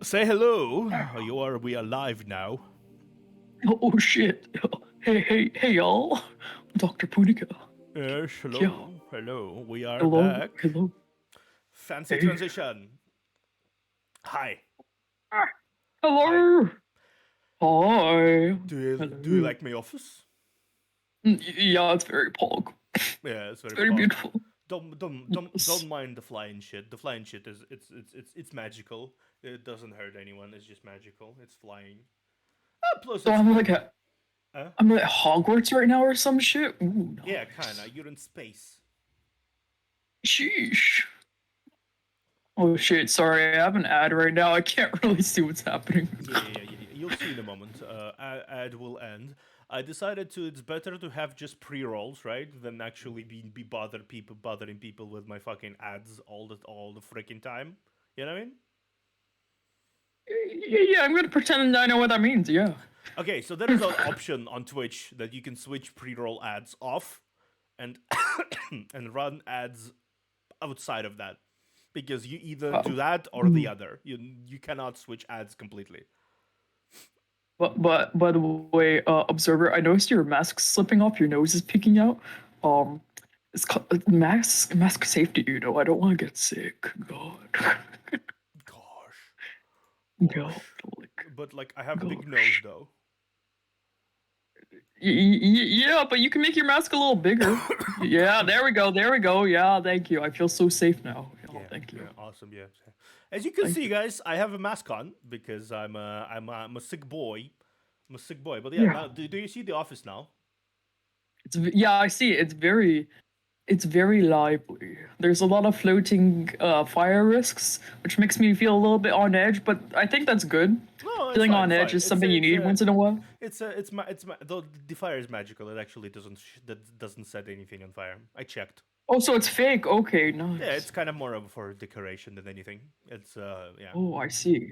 Say hello. We are live now. Oh shit. Hey, y'all. Dr. Punika. Yes, Yeah. hello. Hello. We are Hello. back. Hello. Fancy Hey. transition. Hi. Ah, Hi. hello. Hi. Do you Hello. like my office? Yeah, it's very pog. Yeah, it's It's very very pog. beautiful. Don't Yes. mind the flying shit. The flying shit is it's magical. It doesn't hurt anyone. It's just magical. It's flying. Plus So it's uh I'm like Hogwarts right now or some shit. Ooh, yeah, kinda. nice. You're in space. Sheesh. Oh shit, sorry, I have an ad right now. I can't really see what's happening. Yeah. You'll see in a moment. Ad will end. I decided to. It's better to have just pre-rolls, right, than actually be bothering people with my fucking ads all the freaking time. You know what I mean? Yeah, I'm gonna pretend I know what that means, yeah. Okay, so there is an option on Twitch that you can switch pre-roll ads off, and and run ads outside of that, because you either Uh, do that or the other. You cannot switch ads completely. But by the way, observer, I noticed your mask slipping off. Your nose is peeking out. Um, it's mask safety. I don't want to get sick. God, Gosh, God, gosh. like, But like, I have big nose gosh. though. Yeah, but you can make your mask a little bigger. Yeah, there we go. There we go. Yeah, thank you. I feel so safe now. Oh, Yeah, thank you. yeah, awesome. Yeah, as you can Thank see, you. guys, I have a mask on because I'm a sick boy. I'm a sick boy. But yeah, Yeah, now do you see the office now? yeah. I see. It's very lively. There's a lot of floating fire risks, which makes me feel a little bit on edge, but I think that's good. No, it's Feeling fine. on It's edge fine. is something you need once in a while. Though the fire is magical. It actually doesn't set anything on fire. I checked. Oh, so it's fake. Okay, Yeah, it's nice. kind of more of for decoration than anything. It's yeah. Oh, I see.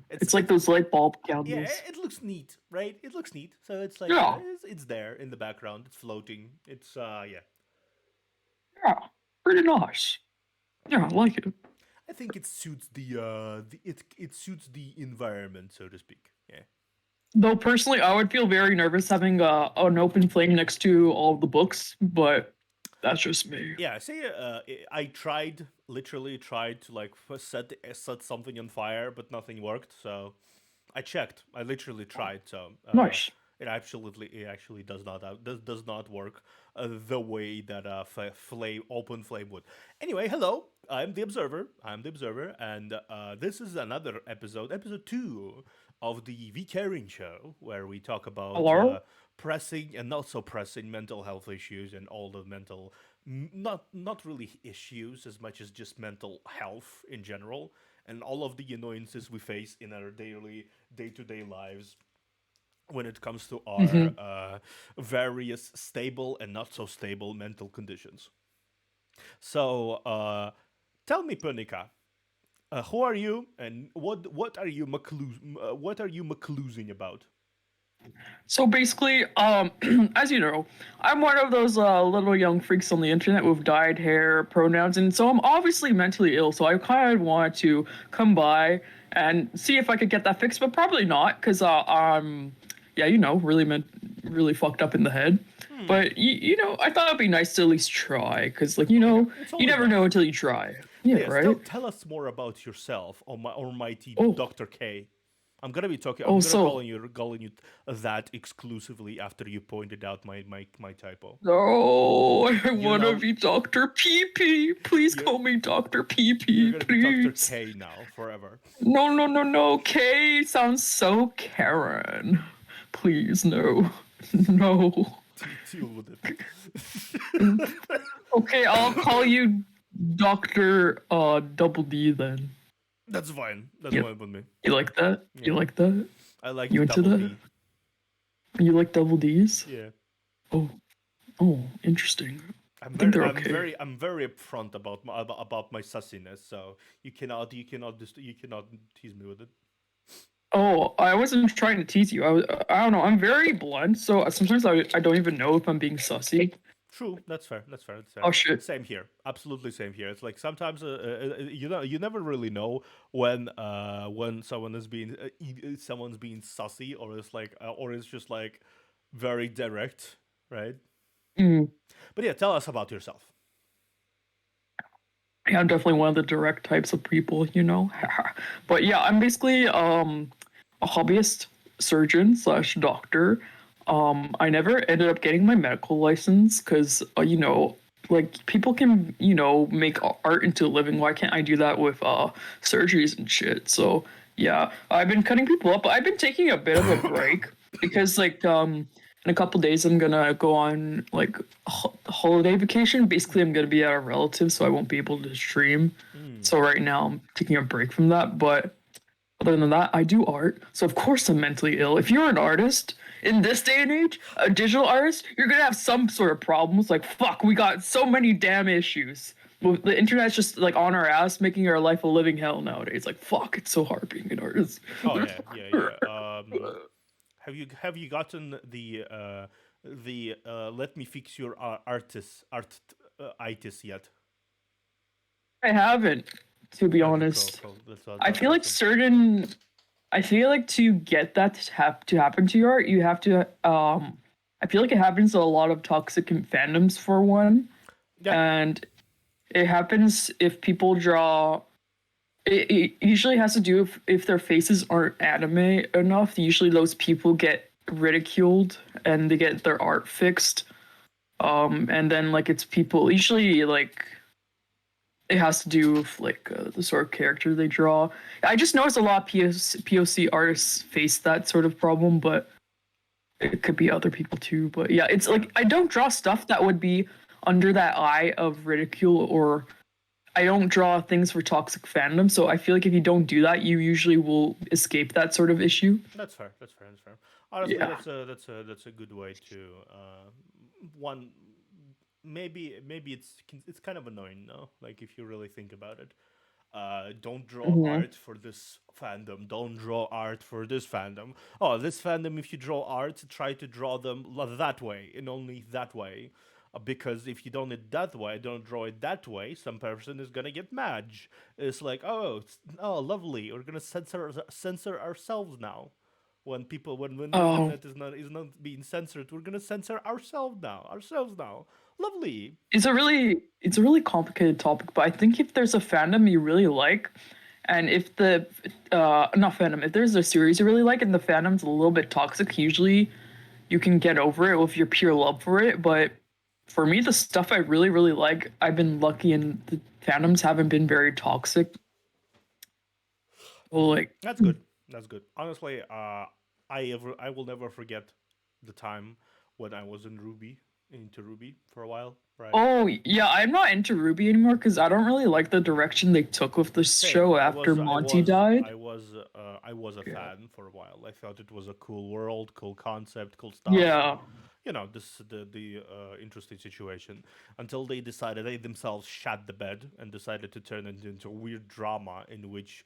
It's like It's those light bulb yeah. candles. It looks neat, right? It looks neat. So it's like Yeah, it's there in the background. It's floating. It's yeah. yeah. Pretty nice. Yeah, I like it. I think it suits it suits the environment, so to speak. Yeah. Though personally, I would feel very nervous having an open flame next to all the books, but that's just me. Yeah, say I tried literally tried to like set something on fire, but nothing worked. So I checked. I literally tried. So Nice. it actually does not work the way that a flame open flame would. Anyway, hello. I'm the observer. And this is another episode 2 of the V Caring Show, where we talk about Hello? pressing and not so pressing mental health issues and all the not really issues as much as just mental health in general, and all of the annoyances we face in our daily day-to-day lives when it comes to our Hmm. various stable and not so stable mental conditions. So tell me, Punika, who are you, and what are you McLosing about? So basically, as you know, I'm one of those little young freaks on the internet with dyed hair, pronouns, and so I'm obviously mentally ill. So I kind of wanted to come by and see if I could get that fixed, but probably not, because yeah, really fucked up in the head. Hmm. But I thought it'd be nice to at least try, because Yeah, it's you always never know nice. until you try. But Yeah, yes, right. tell us more about yourself, almighty Oh, Doctor K. I'm gonna be talking. I'm oh, gonna so calling you that exclusively after you pointed out my typo. no, I You're want to now be Dr. PP. Please you're call me Dr. you're PP, gonna be Doctor please. K now forever. No, no, no, no. K sounds so Karen. Please, no. No. Deal with it. Okay, I'll call you Dr. Double D then. That's fine. That's You, fine with me. you like that? You Yeah, like that? I like the You into double that? D. You like double D's? Yeah, Oh, oh, interesting. I think they're okay. I'm very upfront about my sussiness. So you cannot tease me with it. Oh, I wasn't trying to tease you. I don't know. I'm very blunt, so sometimes I don't even know if I'm being sussy. True, that's fair. That's fair. That's fair. Oh shit. Same here. Absolutely same here. It's like sometimes you know you never really know when someone is being someone's being sussy or it's like or it's just like very direct, right? Mm. But yeah, tell us about yourself. Yeah, I'm definitely one of the direct types of people, you know. But yeah, I'm basically a hobbyist surgeon slash doctor. I never ended up getting my medical license because you know, like people can make art into a living. Why can't I do that with surgeries and shit? So yeah, I've been cutting people up. But I've been taking a bit of a break because like in a couple days I'm gonna go on like holiday vacation. Basically, I'm gonna be at a relative, so I won't be able to stream. Mm. So right now I'm taking a break from that. But other than that, I do art. So of course I'm mentally ill. If you're an artist in this day and age, a digital artist, you're gonna have some sort of problems. Like fuck, we got so many damn issues. Well, the internet's just like on our ass, making our life a living hell nowadays. Like fuck, it's so hard being an artist. Oh yeah, yeah, yeah. Have you gotten the let me fix your art itis yet? I haven't, to be Okay, cool, honest. cool. I That's feel like awesome. certain I feel like to get that to happen to your art, you have to I feel like it happens to a lot of toxic fandoms for one, Yeah, and it happens if people draw it usually has to do if their faces aren't anime enough. Usually those people get ridiculed and they get their art fixed. And then like it's people usually like it has to do with like the sort of character they draw. I just noticed a lot of POC artists face that sort of problem, but it could be other people too. But yeah, it's yeah. like I don't draw stuff that would be under that eye of ridicule, or I don't draw things for toxic fandom. So I feel like if you don't do that, you usually will escape that sort of issue. That's fair. That's fair. That's fair. Honestly, Yeah. that's a good way to one. Maybe it's kind of annoying, no? Like if you really think about it. Don't draw Hmm. art for this fandom. Don't draw art for this fandom. Oh, this fandom, if you draw art, try to draw them that way and only that way. Because if you don't it that way, don't draw it that way, some person is gonna get mad. It's like, oh, oh, lovely. We're gonna censor ourselves now. When the Oh, internet is not being censored, we're gonna censor ourselves now. Ourselves now. Lovely. it's a really complicated topic, but I think if there's a fandom you really like, and if the not fandom, if there's a series you really like and the fandom's a little bit toxic, usually you can get over it with your pure love for it. But for me, the stuff I really like, I've been lucky and the fandoms haven't been very toxic. Well, like, That's good. That's good. Honestly, I will never forget the time when I was into Ruby for a while. Right. oh yeah, I'm not into Ruby anymore because I don't really like the direction they took with this Same. show I after was I Monty was died. I was I was a Yeah. fan for a while. I thought it was a cool world, cool concept, cool stuff. Yeah. This the interesting situation until they decided they themselves shat the bed and decided to turn it into a weird drama in which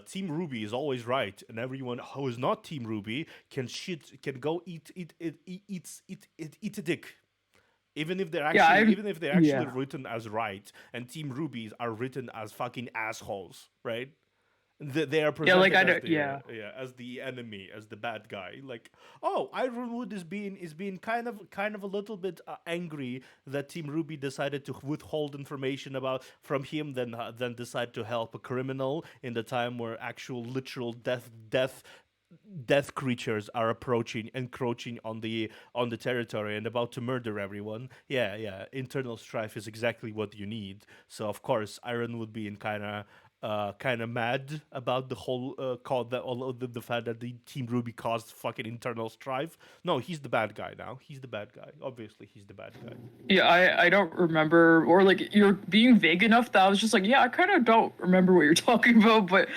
Team Ruby is always right and everyone who is not Team Ruby can go eat a dick. Yeah, I'm Even if they're actually yeah. written as right and Team Rubies are written as fucking assholes, right? They are Yeah, like presented I as don't the yeah. as the enemy, as the bad guy. Like, oh, Ironwood is being kind of a little bit angry that Team Ruby decided to withhold information about from him, then decide to help a criminal in the time where actual literal death creatures are approaching, encroaching on the territory and about to murder everyone. Yeah, yeah. Internal strife is exactly what you need. So of course, Iron would be in kind of mad about the whole all of the fact that the Team Ruby caused fucking internal strife. No, he's the bad guy now. He's the bad guy. Obviously, he's the bad guy. Yeah, I don't remember, or like you're being vague enough that I was just like, yeah, I kind of don't remember what you're talking about, but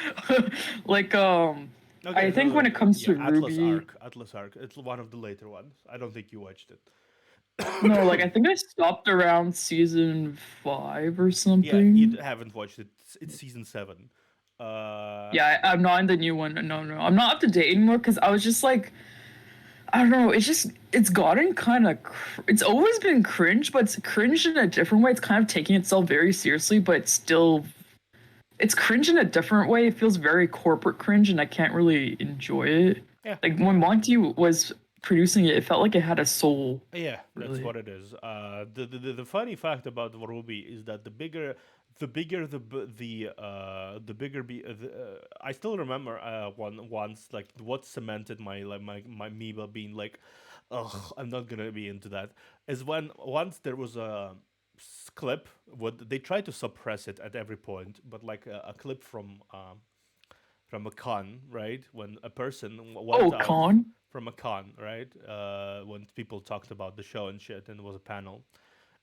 like Okay, I think so when it comes yeah, to Ruby, Atlas Arc. It's one of the later ones. I don't think you watched it. no, like I think I stopped around season 5 or Yeah, you something. haven't watched it. It's season 7. Uh, Yeah, I'm not in the new one. No, no, I'm not up to date anymore because I was just like I don't know. It's gotten kind of it's always been cringe, but it's cringe in a different way. It's kind of taking itself very seriously, but still it's cringe in a different way. It feels very corporate cringe, and I can't really enjoy it. Yeah, Like yeah. when Monty was producing it, it felt like it had a soul. Yeah, that's Really. what it is. The funny fact about Ruby is that the bigger I still remember once like what cemented my me being like, ugh, I'm not gonna be into that. Is when once there was a clip, what they tried to suppress it at every point, but like a clip from a con, right? When a person went Oh, out con. from a con, right? When people talked about the show and shit, and it was a panel,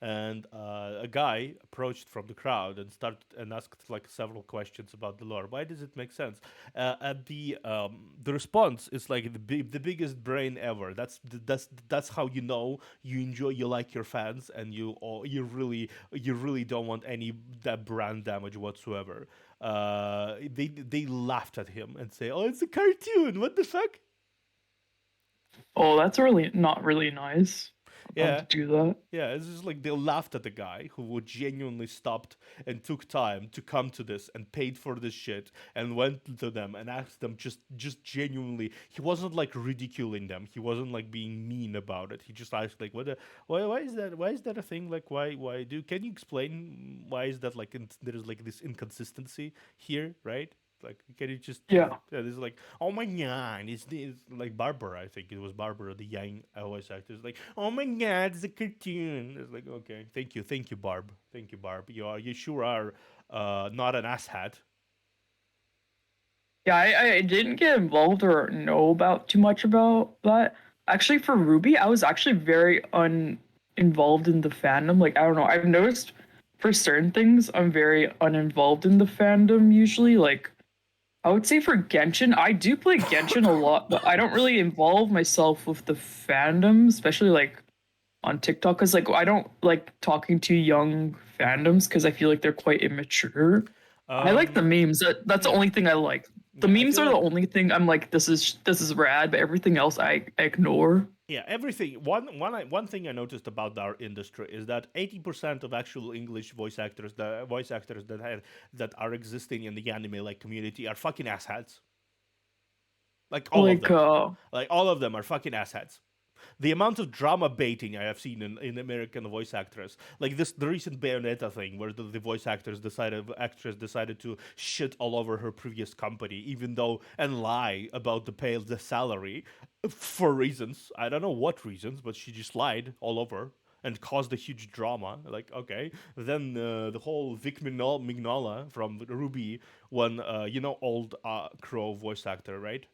and a guy approached from the crowd and started and asked like several questions about the lore. Why does it make sense? And the response is like the biggest brain ever. That's how you know you enjoy, you like your fans, and you really don't want any that brand damage whatsoever. They laughed at him and say, "Oh, it's a cartoon. What the fuck?" Oh, that's really not really nice of them to Yeah, do that. yeah, it's just like they laughed at the guy who would genuinely stopped and took time to come to this and paid for this shit and went to them and asked them just genuinely. He wasn't like ridiculing them. He wasn't like being mean about it. He just asked like, why is that? Why is that a thing? Like, why do? Can you explain why is that like there is like this inconsistency here, right? Like, can you just Yeah. yeah, this is like, oh my god, it's like Barbara. I think it was Barbara, the young voice actor. It's like, oh my god, it's a cartoon. It's like, okay, thank you, Barb, thank you, Barb. You sure are not an asshat. Yeah, I didn't get involved or know about too much about that. Actually, for Ruby, I was actually very uninvolved in the fandom. Like, I don't know. I've noticed for certain things, I'm very uninvolved in the fandom usually. Like, I would say for Genshin, I do play Genshin a lot, but I don't really involve myself with the fandom, especially like on TikTok, because like I don't like talking to young fandoms because I feel like they're quite immature. I like the Um, memes. That's the yeah, only thing I like. The yeah. I memes feel are the like only thing I'm like, this is rad, but everything else I ignore. yeah, everything. One thing I noticed about our industry is that 80% of actual English voice actors that are existing in the anime like community are fucking asshats. Like all of Like them. Like all of them are fucking asshats. The amount of drama baiting I have seen in American voice actors, like this, the recent Bayonetta thing, where the voice actress decided to shit all over her previous company, even though and lie about the salary, for reasons I don't know what reasons, but she just lied all over and caused a huge drama. Like, okay, then the whole Mignola from Ruby, when old Crow voice actor, right?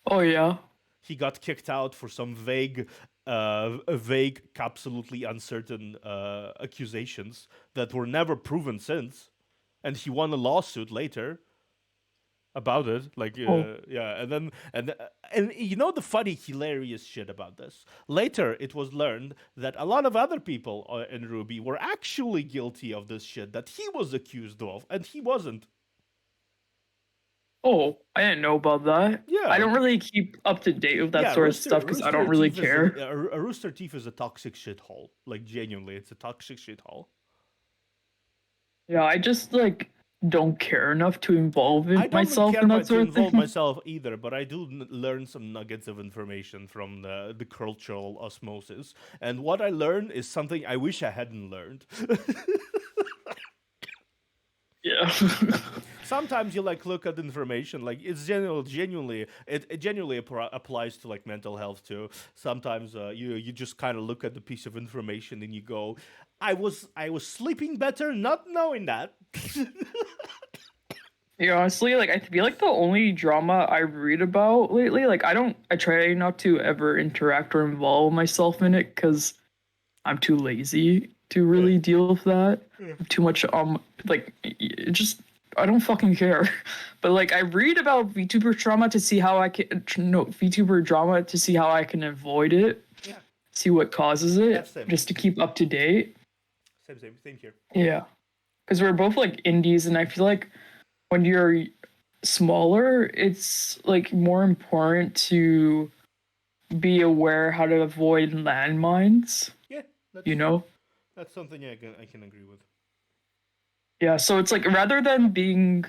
oh yeah. He got kicked out for some vague, absolutely uncertain accusations that were never proven since, and he won a lawsuit later about it. Like, Oh yeah, and you know the funny, hilarious shit about this. Later, it was learned that a lot of other people in Ruby were actually guilty of this shit that he was accused of, and he wasn't. oh, I didn't know about that. I Yeah, don't really keep up to date with that yeah, sort of stuff because I don't really care. A Rooster Teeth is a toxic shithole. Like genuinely, it's a toxic shithole. Yeah, I just like don't care enough to involve I in don't myself care in that about to sort of involve thing. myself either, but I do learn some nuggets of information from the cultural osmosis. And what I learned is something I wish I hadn't learned. Yeah. Sometimes you like look at information like it's it genuinely applies to like mental health too. Sometimes you just kind of look at the piece of information and you go, I was sleeping better not knowing that. Yeah, honestly, like I feel like the only drama I read about lately, like I try not to ever interact or involve myself in it because I'm too lazy to Yeah. really deal with that. Yeah. Too much, like it just I don't fucking care. But like I read about VTuber drama to see how I can no VTuber drama to see how I can avoid it, Yeah. see what causes Yeah. it, Same. just to keep up to date. Same here. Yeah, because we're both like indies, and I feel like when you're smaller, it's like more important to be aware how to avoid landmines, Yeah, you that's know? that's something I can agree with. Yeah, so it's like rather than being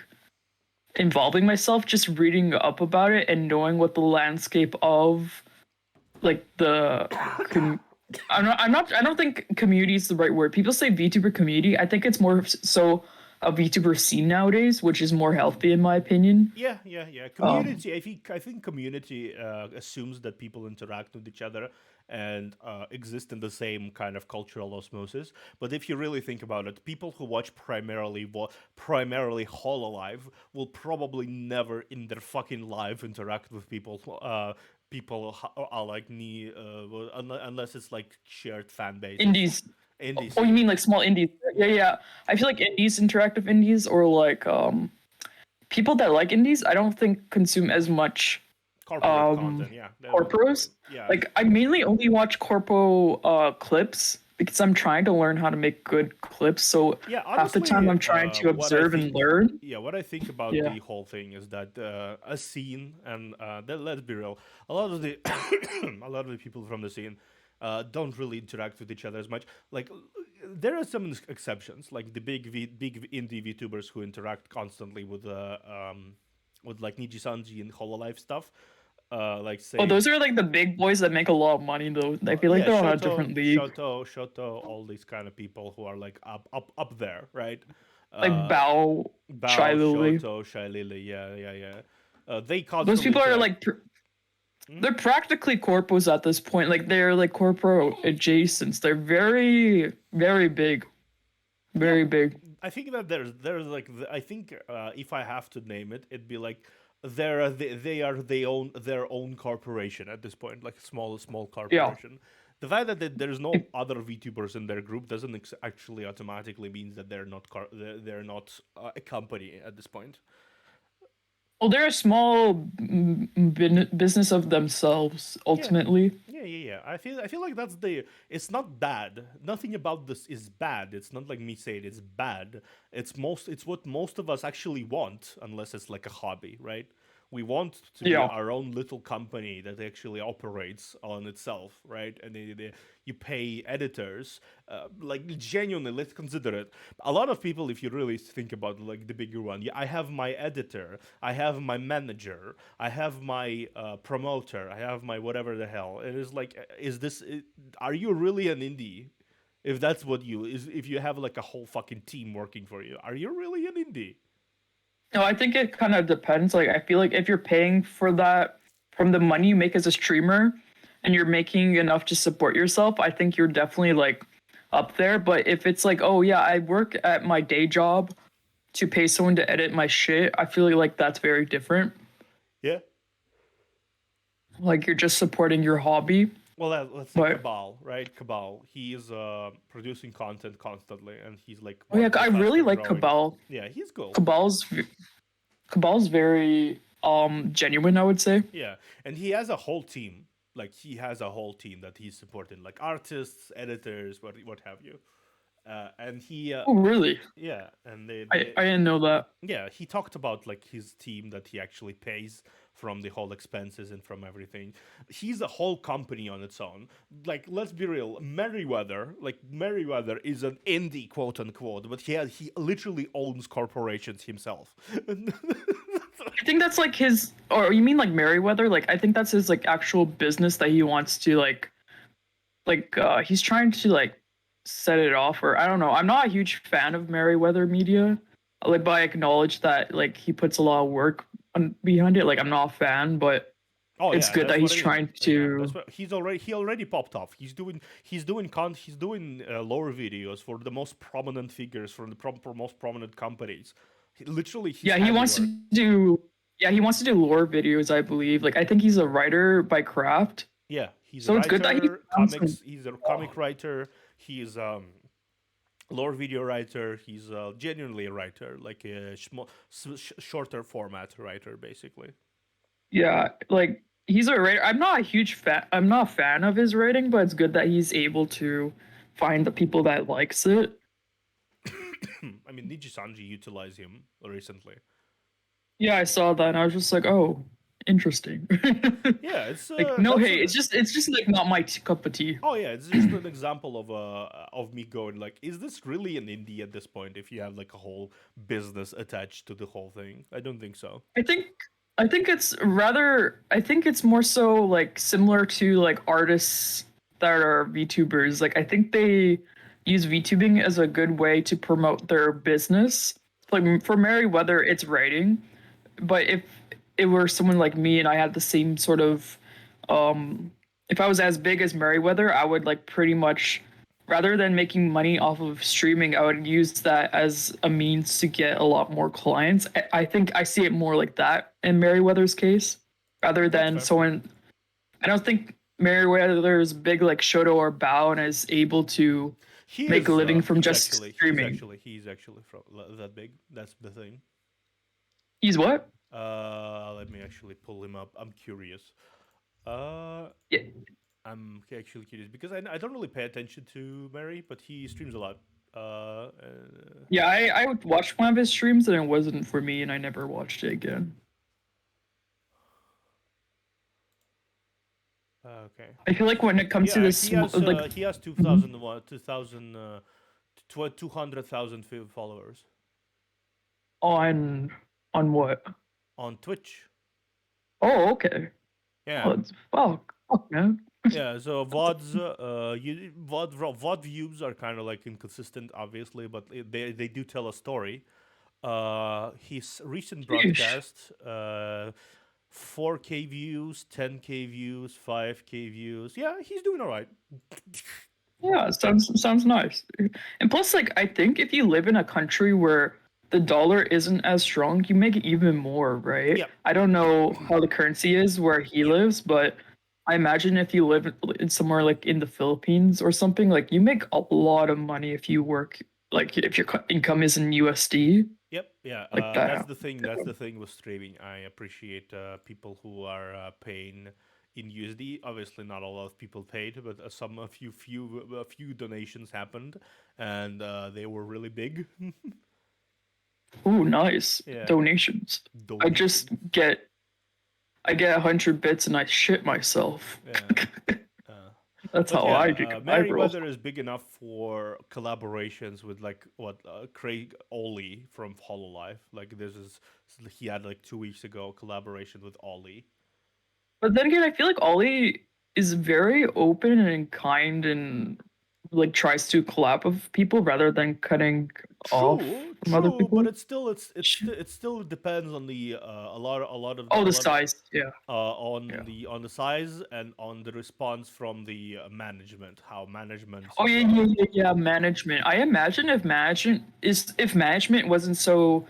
involving myself, just reading up about it and knowing what the landscape of like the com- I don't think community is the right word. People say VTuber community. I think it's more so a VTuber scene nowadays, which is more healthy in my opinion. Yeah, yeah, yeah. Um, Community. I think community assumes that people interact with each other and exist in the same kind of cultural osmosis. But if you really think about it, people who watch primarily Hololive will probably never in their fucking life interact with people. Are like me, unless it's like shared fan bases. indies. Indies, Oh, you yeah. mean like small indies? Yeah, yeah. I feel like indies, interactive indies, or like people that like indies, I don't think consume as much Corporate um content, yeah. corporos. Yeah, Like I mainly only watch corpo clips because I'm trying to learn how to make good clips. So yeah. half the time Honestly, I'm trying to what I observe and think, learn. yeah, what I think about Yeah. the whole thing is that a scene, and let's be real, a lot of the a lot of the people from the scene don't really interact with each other as much. Like, there are some exceptions, like the big indie VTubers who interact constantly with like Niji Sanji and Hololive stuff. Like Oh, say, those are like the big boys that make a lot of money though. I feel like yeah, they're on a different league. Shoto, all these kind of people who are like up there, right? Like Uh, Bao, Chai Bao, Lily. Shoto, Shai Lily, yeah, yeah, yeah. They Those constantly people are interact. like Hmm? they're practically corpos at this point. Like they're like corpo adjacents. They're very, very big. Yeah, Very big. I think that there's like I think if I have to name it, it'd be like they are their own corporation at this point, like a small Yeah. corporation. The fact that there's no other VTubers in their group doesn't actually automatically means that they're not a company at this point. Well, they're a small business of themselves, Yeah. ultimately. Yeah. I feel like that's the. It's not bad. Nothing about this is bad. It's not like me saying it's bad. It's what most of us actually want, unless it's like a hobby, right? We want to be Yeah. our own little company that actually operates on itself, right? And you pay editors, like genuinely. Let's consider it. A lot of people, if you really think about like the bigger one, yeah, I have my editor, I have my manager, I have my promoter, I have my whatever the hell. It is like, are you really an indie? If that's what if you have like a whole fucking team working for you, are you really an indie? No, I think it kind of depends. Like, I feel like if you're paying for that from the money you make as a streamer and you're making enough to support yourself, I think you're definitely like up there. But if it's like, oh, yeah, I work at my day job to pay someone to edit my shit, I feel like that's very different. Yeah. Like, you're just supporting your hobby. Well, let's say But, Cabal, right? Cabal. He is producing content constantly, and he's like oh, one yeah, of the I really faster like growing. Cabal. Yeah, he's cool. Cabal's, Cabal's very genuine, I would say. Yeah, and he has a whole team. Like he has a whole team that he's supporting, like artists, editors, what have you. And he, Oh, really? yeah, and I didn't know that. yeah, he talked about like his team that he actually pays from the whole expenses and from everything. He's a whole company on its own. Like, let's be real, Merriweather is an indie, quote unquote, but he literally owns corporations himself. I think that's like his, or you mean like Merriweather? Like I think that's his like actual business that he wants to he's trying to like set it off, or I don't know. I'm not a huge fan of Merriweather Media, like, but I acknowledge that like he puts a lot of work behind it. Like I'm not a fan, but Oh it's yeah, good that's that what he's I mean. trying Yeah, to. that's what he already popped off. He's doing lore videos for the most prominent figures from the most prominent companies. Literally, he's Yeah, he wants to handiwork. do. Yeah, he wants to do lore videos, I believe. Like I think he's a writer by craft, Yeah, he's a so it's good that he writer, found some. comics. He's a comic writer. He's lore video writer. He's genuinely a writer, like a shorter format writer, basically. Yeah, like he's a writer. I'm not a huge fan. I'm not a fan of his writing, but it's good that he's able to find the people that likes it. I mean, Niji Sanji utilized him recently. Yeah, I saw that and I was just like, oh, interesting. Yeah, it's Like no that's hate. a It's just like not my cup of tea. oh yeah, it's just an example of me going like, is this really an indie at this point? If you have like a whole business attached to the whole thing, I don't think so. I think I think it's more so like similar to like artists that are VTubers. Like I think they use VTubing as a good way to promote their business. Like for Meriwether, it's writing, but if it were someone like me and I had the same sort of um if I was as big as Meriwether, I would like pretty much rather than making money off of streaming, I would use that as a means to get a lot more clients. I think I see it more like that in Meriwether's case, rather That's than fair. someone. I don't think Meriwether is big like Shoto or Bao and is able to He make a is. living from just streaming. He's actually from that big. That's the thing. He's what? Let me actually pull him up. I'm curious. Uh, Yeah, I'm actually curious because I don't really pay attention to Mary, but he streams a lot. Uh, uh, yeah. I would watch one of his streams and it wasn't for me, and I never watched it again. okay. I feel like when it comes to Yeah, this, like, he has mhm. 2000 200,000 followers on what? on Twitch. Oh, okay. Yeah. Oh, it's fuck, man. Yeah, so VOD views are kind of like inconsistent, obviously, but they do tell a story. His recent Sheesh. broadcast, 4K views, 10K views, 5K views. Yeah, he's doing all right. Yeah, sounds nice. And plus, like, I think if you live in a country where the dollar isn't as strong, you make even more, right? Yep, I don't know how the currency is where he yep, lives, but I imagine if you live in somewhere like in the Philippines or something, like you make a lot of money if you work, like if your income is in USD, yep. Yeah, like that's that. the thing. That's the thing with streaming. I appreciate people who are paying in USD. Obviously, not a lot of people paid, but a few donations happened, and they were really big. Ooh, nice Yeah, donations. I just donations. get I get 100 bits and I shit myself. Yeah. Uh, That's but how yeah, I roll. Merryweather is big enough for collaborations with like what Craig Ollie from Hololive. Like this is he had like 2 weeks ago a collaboration with Ollie. But then again, I feel like Ollie is very open and kind and like tries to collab with people rather than cutting off True, from other true, but people. it still depends on the Oh, a the lot size. Yeah. Yeah. on the size and on the response from the management. How management Oh yeah. Management. I imagine if management wasn't so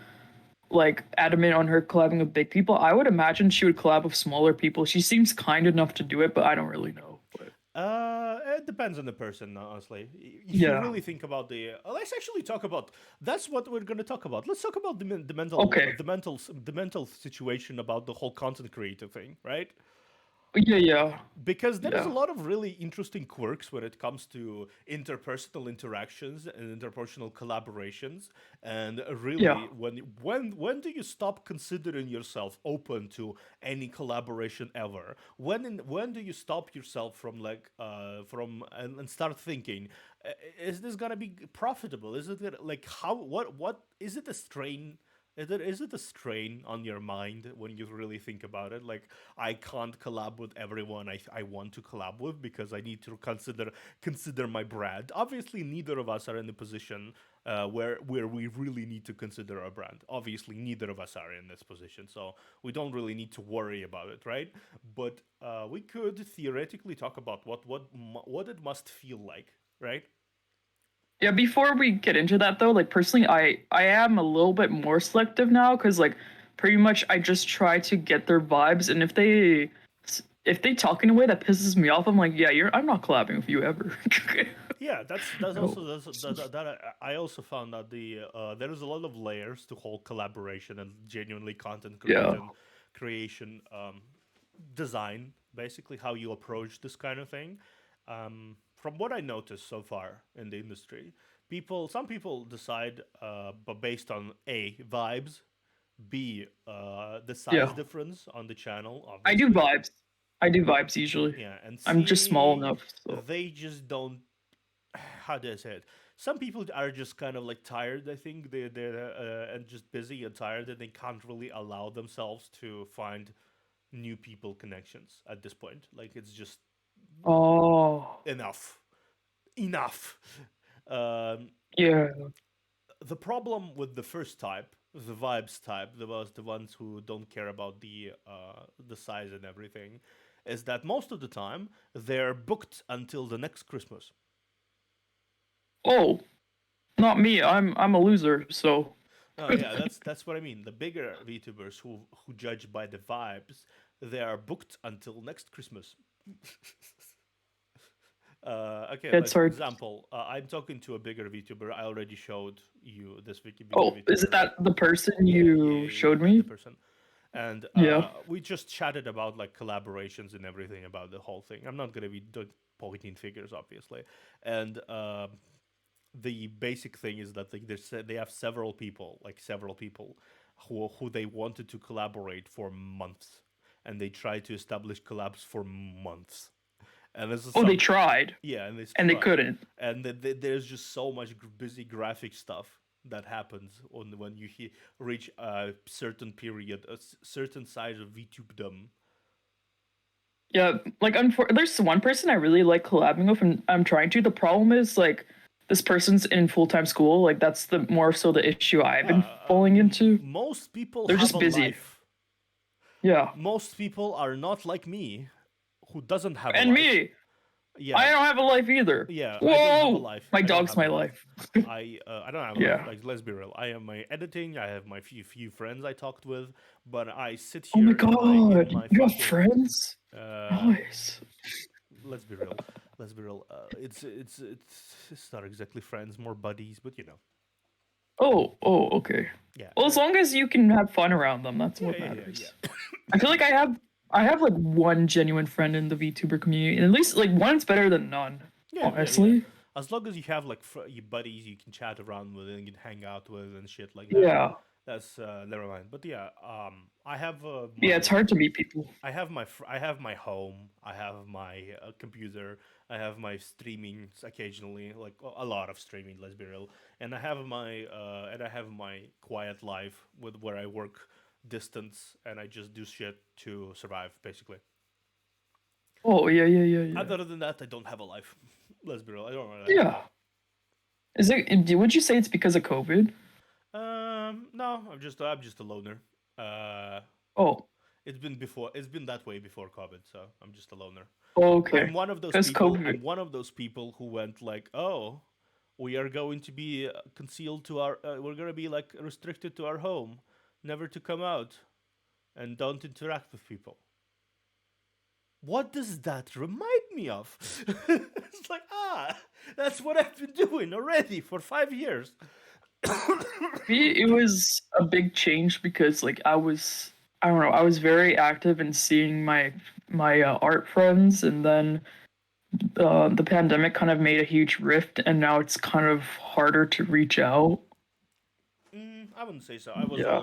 like adamant on her collabing with big people, I would imagine she would collab with smaller people. She seems kind enough to do it, but I don't really know. But It depends on the person, honestly. If you yeah. really think about let's actually talk about. That's what we're going to talk about. Let's talk about Okay. the mental situation about the whole content creator thing, right? Yeah. Because there is a Yeah. lot of really interesting quirks when it comes to interpersonal interactions and interpersonal collaborations. And Yeah. really, when do you stop considering yourself open to any collaboration ever? When do you stop yourself from and start thinking, is this gonna be profitable? Is it like how what is it a strain? Is it a strain on your mind when you really think about it? Like, I can't collab with everyone I want to collab with because I need to consider my brand. Obviously, neither of us are in the position where we really need to consider our brand. Obviously, neither of us are in this position, so we don't really need to worry about it, right? But we could theoretically talk about what it must feel like, right? Yeah, before we get into that though, like personally I am a little bit more selective now cuz like pretty much I just try to get their vibes and if they talk in a way that pisses me off, I'm like, yeah, you're I'm not collabing with you ever. Yeah, that's No. also that I also found that there is a lot of layers to whole collaboration and genuinely content Yeah. creation design, basically how you approach this kind of thing. From what I noticed so far in the industry, some people decide, but based on a vibes, B, the size Yeah. difference on the channel, I do obviously. vibes. I do vibes usually. Yeah, and I'm just small C, enough, so. they just don't. How do I say it? Some people are just kind of like tired. I think they're and just busy and tired, and they can't really allow themselves to find new people connections at this point. Like it's just Oh. enough, enough. Um, Yeah. the problem with the first type, the vibes type, the ones who don't care about the size and everything, is that most of the time they're booked until the next Christmas. Oh, not me. I'm a loser, so. Oh yeah, that's what I mean. The bigger VTubers who judge by the vibes, they are booked until next Christmas. Okay, It's like for hard. example, I'm talking to a bigger VTuber. I already showed you this bigger Oh, is it VTuber, right? that the person Yeah, yeah, you yeah, yeah, showed the me? person. And Yeah. we just chatted about like collaborations and everything about the whole thing. I'm not gonna be pointing figures, obviously. And the basic thing is that like they have several people who they wanted to collaborate for months, and they tried to establish collabs for months. And this is Oh, they some tried yeah, and they and they tried, couldn't. and there's just so much busy graphic stuff that happens when you reach a certain period, certain size of VTubedom. Yeah, like there's one person I really like collabing with, and I'm trying to. The problem is like this person's in full time school. Like that's the more so the issue I've been falling into. Most people They're have just a busy. life. Yeah, Most people are not like me, who doesn't have a and life. me, I Yeah, don't have a life either. yeah, I don't have a Whoa, life. my I don't dog's have a my life. life. I don't have a life. Yeah. Like let's be real. I have my editing. I have my few friends I talked with, but I sit Oh my here in god, my you have fucking friends? uh. Nice. Let's be real. Let's be real. It's not exactly friends, more buddies, but you know. Oh, okay. Yeah. Well, as long as you can have fun around them, that's Yeah. what Yeah. Yeah. matters. Yeah. I feel like I have like one genuine friend in the VTuber community, and at least like one's better than none. Yeah. Yeah. Yeah. Honestly. As long as you have like your buddies you can chat around with and you can hang out with and shit like that, Yeah. that's never mind. But yeah, I have Yeah, it's hard to meet people. I have my home. I have my computer. I have my streaming occasionally, like a lot of streaming. Let's be real. And I have my quiet life with where I work distance and I just do shit to survive, basically. Oh yeah. Other than that, I don't have a life. Let's be real. I don't really have a Yeah. life. Is it? Would you say it's because of COVID? No, I'm just a loner. Uh, Oh, It's been that way before COVID, so I'm just a loner. okay. Because I'm COVID. one of those people who went like, "Oh, we are going to be concealed to our we're going to be like restricted to our home, never to come out and don't interact with people." What does that remind me of? It's like, that's what I've been doing already for 5 years. Me, it was a big change because like I don't know, I was very active in seeing my art friends, and then the pandemic kind of made a huge rift, and now it's kind of harder to reach out. I wouldn't say so. Yeah.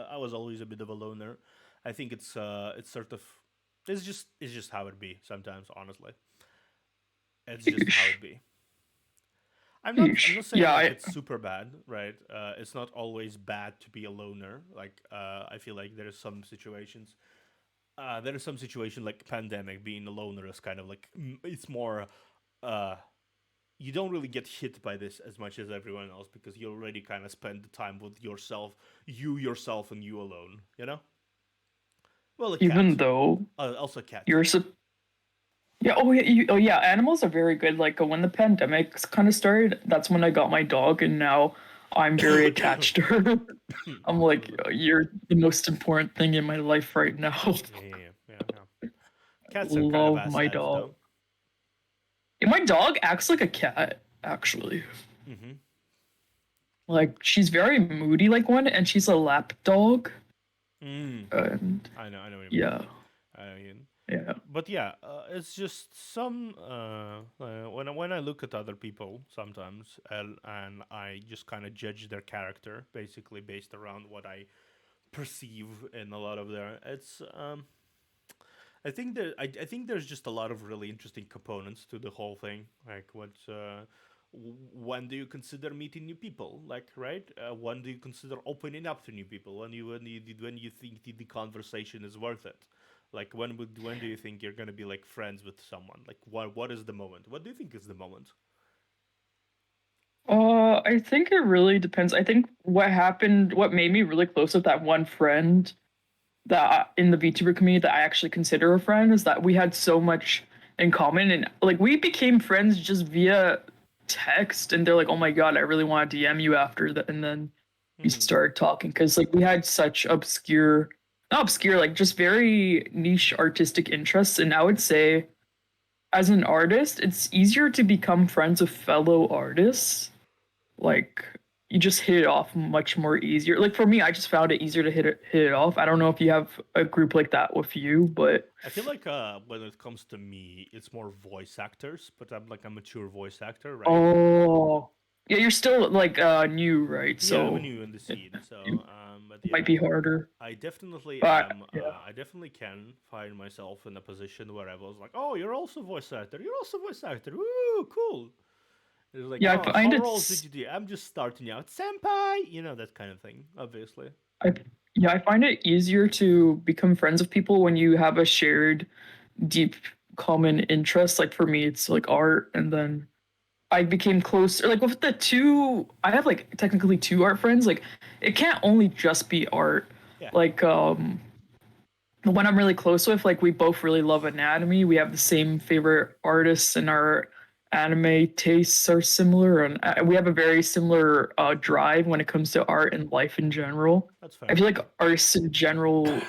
I was always a bit of a loner. I think it's sort of it's just how it be sometimes. Honestly, it's just how Yeesh. it be. I'm Yeesh. not saying Yeah, like it's super bad, right? It's not always bad to be a loner. Like I feel like there are some situations. There are some situation like pandemic being a loner is kind of like it's more. Uh, you don't really get hit by this as much as everyone else because you already kind of spend the time with yourself, and you alone. You know. Well, a even cat. though Also a cat. you're yeah, oh yeah, animals are very good. Like when the pandemic kind of started, that's when I got my dog, and now I'm very attached to her. I'm like, Absolutely. you're the most important thing in my life right now. Yeah. Cats are kind of Love my assets, dog. though. And my dog acts like a cat, actually. Mm-hmm. Like she's very moody, like one, and she's a lap dog. Mm. And I know what you mean. yeah, I know what you mean. yeah. But yeah, it's just some when I look at other people sometimes and I just kind of judge their character basically based around perceive in a lot of there. It's I think there's just a lot of really interesting components to the whole thing. Like when do you consider meeting new people? Like right, when do you consider opening up to new people? When you think the conversation is worth it? Like when do you think you're gonna be like friends with someone? Like what is the moment? What do you think is the moment? I think it really depends. I think what made me really close with that one friend in the VTuber community that I actually consider a friend is that we had so much in common, and like we became friends just via text, and they're like, "Oh my god, I really want to DM you after that," and then we Hmm. started talking because like we had such not obscure, like just very niche artistic interests, and I would say as an artist, it's easier to become friends with fellow artists like you just hit it off much more easier. Like for me, I just found it easier to hit it off. I don't know if you have a group like that with you, but I feel like when it comes to me, it's more voice actors, but I'm like a mature voice actor, right? oh yeah, you're still like new, right? Yeah, I'm So new in the it, scene, so it but might yeah, be harder. I definitely But am. yeah, I definitely can find myself in a position where I was like, "Oh, you're also voice actor. You're also voice actor. Woo, cool." It's like, yeah, I "Oh, how find roles did it's you do?" I'm just starting out, senpai. You know that kind of thing, obviously. I yeah, I find it easier to become friends with people when you have a shared deep common interest. Like for me, it's like art, and then I became closer. Like with the two, I have like technically two art friends. Like it can't only just be art. Yeah, Like the one I'm really close with, like we both really love anatomy. We have the same favorite artists, and our anime tastes are similar, and we have a very similar drive when it comes to art and life in general. that's I fair. feel like artists in general,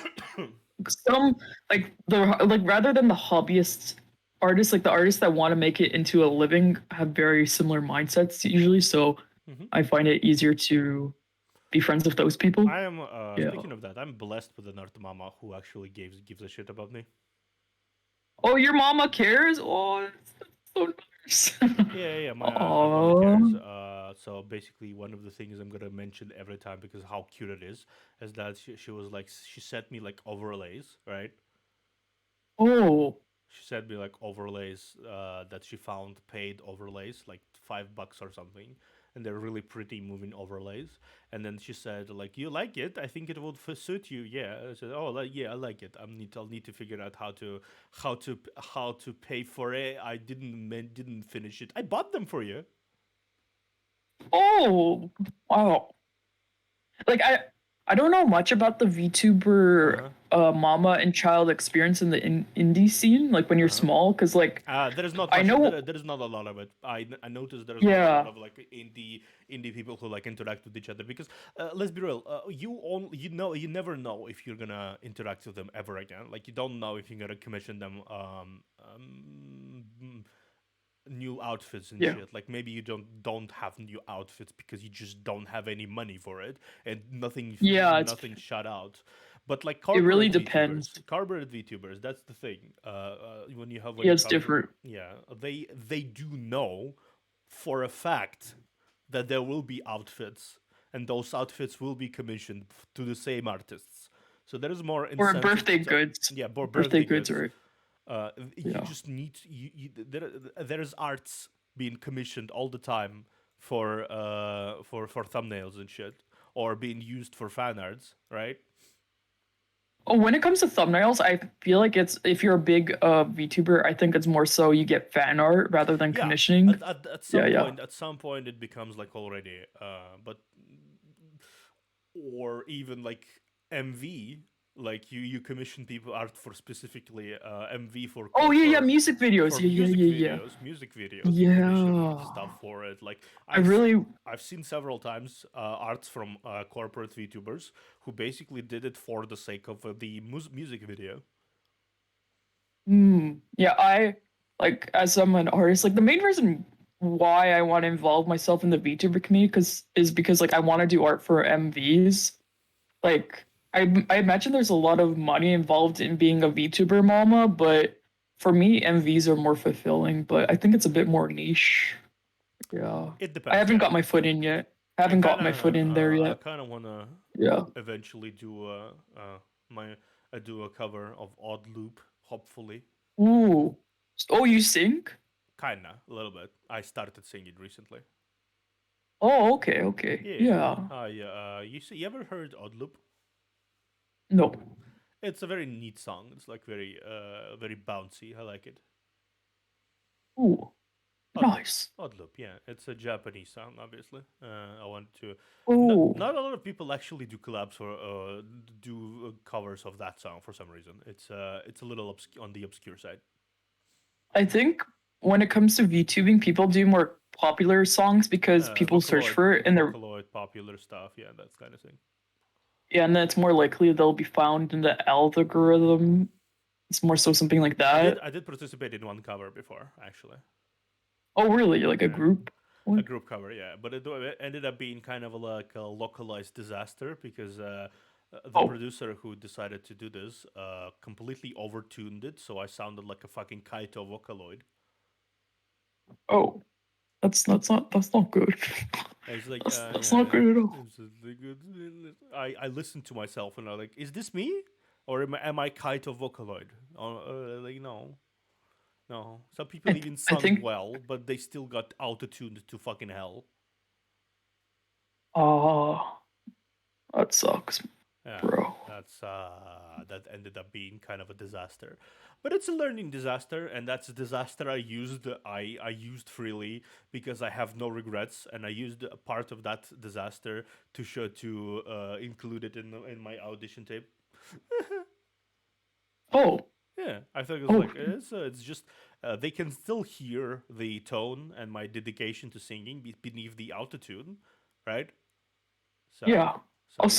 some like the like rather than the hobbyist artists, like the artists that want to make it into a living, have very similar mindsets usually. So Hmm. I find it easier to be friends with those people. I am Yeah. speaking of that. I'm blessed with an art mama who actually gives a shit about me. Oh, your mama cares. Oh, that's so nice. Yeah, yeah, my art mama cares. Oh, So basically, one of the things I'm gonna mention every time because how cute it is that she was like she sent me like overlays, right? oh, She sent me like overlays that she found paid overlays, like $5 or something, and they're really pretty moving overlays. And then she said like, "You like it? I think it would suit you." Yeah, I said, "Oh, yeah, I like it. I'll need to figure out how to pay for it. I didn't finish it. I bought them for you." oh, wow. Like I don't know much about the Uh VTuber huh. mama and child experience in the indie scene, like when you're Uh huh. small, because like There is not I much. know, There is not a lot of it. I noticed there is not a lot yeah, of like indie people who like interact with each other because let's be real. You never know if you're gonna interact with them ever again. Like you don't know if you're gonna commission them new outfits and yeah, shit. Like maybe you don't have new outfits because you just don't have any money for it and yeah. nothing shut out. But like It really depends. corporate VTubers, that's the thing. When Yeah, you it's come to different. yeah, they do know for a fact that there will be outfits and those outfits will be commissioned to the same artists. So there is more Or incentive birthday to goods. yeah, more Birthday birthday goods, goods. are You yeah. just need there's arts being commissioned all the time for thumbnails and shit or being used for fan arts, right? Oh, when it comes to thumbnails, I feel like it's if you're a big VTuber, I think it's more so you get fan art rather than Yeah, commissioning. Yeah, yeah. at some point it becomes like already but or even like MV, like you commission people art for specifically MV Oh yeah, yeah, music videos. for Yeah, yeah, yeah, music videos. You yeah. commission Yeah. stuff for it. Like I really I've seen several times arts from corporate VTubers who basically did it for the sake of the music video. yeah, I like as I'm an artist, like the main reason why I want to involve myself in the VTuber community is because like I want to do art for MVs. Like I imagine there's a lot of money involved in being a VTuber mama, but for me MVs are more fulfilling, but I think it's a bit more niche. Yeah. It I depends. haven't Yeah, got my foot in yet. I haven't got my foot in there I yet. kind of wanna. Yeah. eventually my do a cover of Odd Loop. Hopefully, Ooh. Oh, you sing? kinda a little bit. I started singing recently. Oh, okay, okay. Yeah. Yeah. You ever heard Odd Loop? No. It's a very neat song. It's like very bouncy. I like it. Ooh, Odd Loop. nice. Odd Loop. Yeah, it's a Japanese song. Obviously, I want to. Oh, Not a lot of people actually do collabs or do covers of that song for some reason. It's a little on the obscure side. I think when it comes to VTubing, people do more popular songs because people search for it and they're Vocaloid, popular stuff. Yeah, that's kind of thing. yeah, and then it's more likely they'll be found in the algorithm. It's more so something like that. I did participate in one cover before actually. Oh, really? Like a Yeah. group A one? group cover, yeah, but it ended up being kind of like a localized disaster because the Oh, producer who decided to do this completely overtuned it, so I sounded like a fucking Kaito Vocaloid. oh, that's not good. It's like, That's not yeah, good at all. it's like, I listened to myself and I'm like, is this me, or am I Kaito Vocaloid? Like no, no. Some people even I sung think well, but they still got auto-tuned to fucking hell. oh, that sucks, Yeah, bro. that ended up being kind of a disaster, but it's a learning disaster, and that's a disaster I used freely because I have no regrets, and I used a part of that disaster to show to include it in my audition tape. Oh, Yeah, I think it's oh, like it's just they can still hear the tone and my dedication to singing beneath the autotune, right? So yeah. yeah.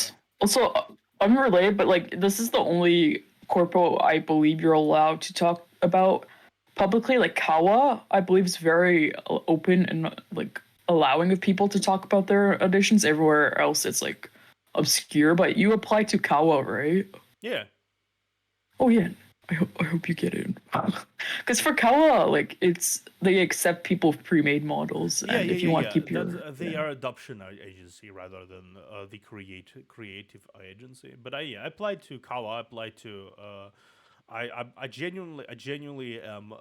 Also, unrelated, but like this is the only corpo I believe you're allowed to talk about publicly. Like Kawa, I believe is very open and like allowing of people to talk about their auditions. Everywhere else, it's like obscure. But you apply to Kawa, right? Yeah, Oh yeah. I hope you get in. Because for Kawa, like it's they accept people with pre-made models, and if you want to keep That's your they yeah are adoption agency rather than the creative agency. But I applied to Kawa. I applied to. I genuinely am.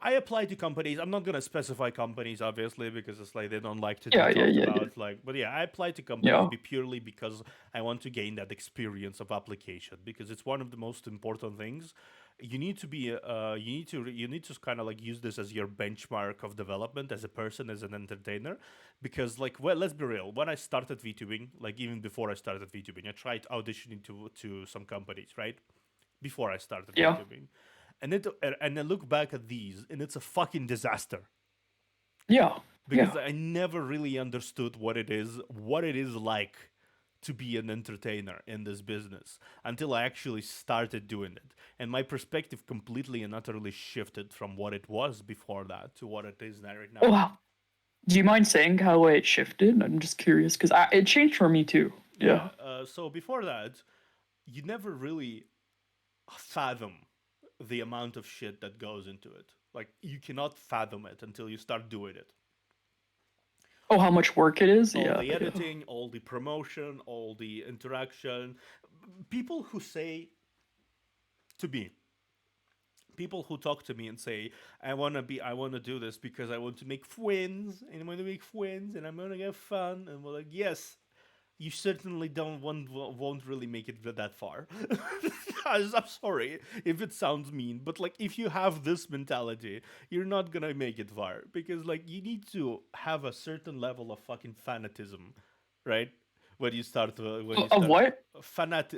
I apply to companies. I'm not gonna specify companies, obviously, because it's like they don't like to be talked yeah about. Like, but yeah, I apply to companies yeah. purely because I want to gain that experience of application because it's one of the most important things. You need to be, you need to kind of like use this as your benchmark of development as a person, as an entertainer, because like, well, let's be real. When I started VTubing, like even before I started VTubing, I tried auditioning to some companies, right? Before I started Yeah. VTubing, and I look back at these, and it's a fucking disaster Yeah, because yeah. I never really understood what it is like to be an entertainer in this business until I actually started doing it, and my perspective completely and utterly shifted from what it was before that to what it is right Oh, now. wow. Do you mind saying how it shifted? I'm just curious because it changed for me too. Yeah. Yeah. So before that, you never really fathom the amount of shit that goes into it. Like you cannot fathom it until you start doing it. Oh, how much work it is? All Yeah, the yeah. editing, all the promotion, all the interaction. People who say to me, people who talk to me and say, I want to do this because I want to make friends, and I want to make friends, and I'm gonna have fun, and we're like, yes, you certainly don't won't really make it that far. I'm sorry if it sounds mean, but like if you have this mentality, you're not gonna make it far because like you need to have a certain level of fucking fanatism, right? When you Of start what?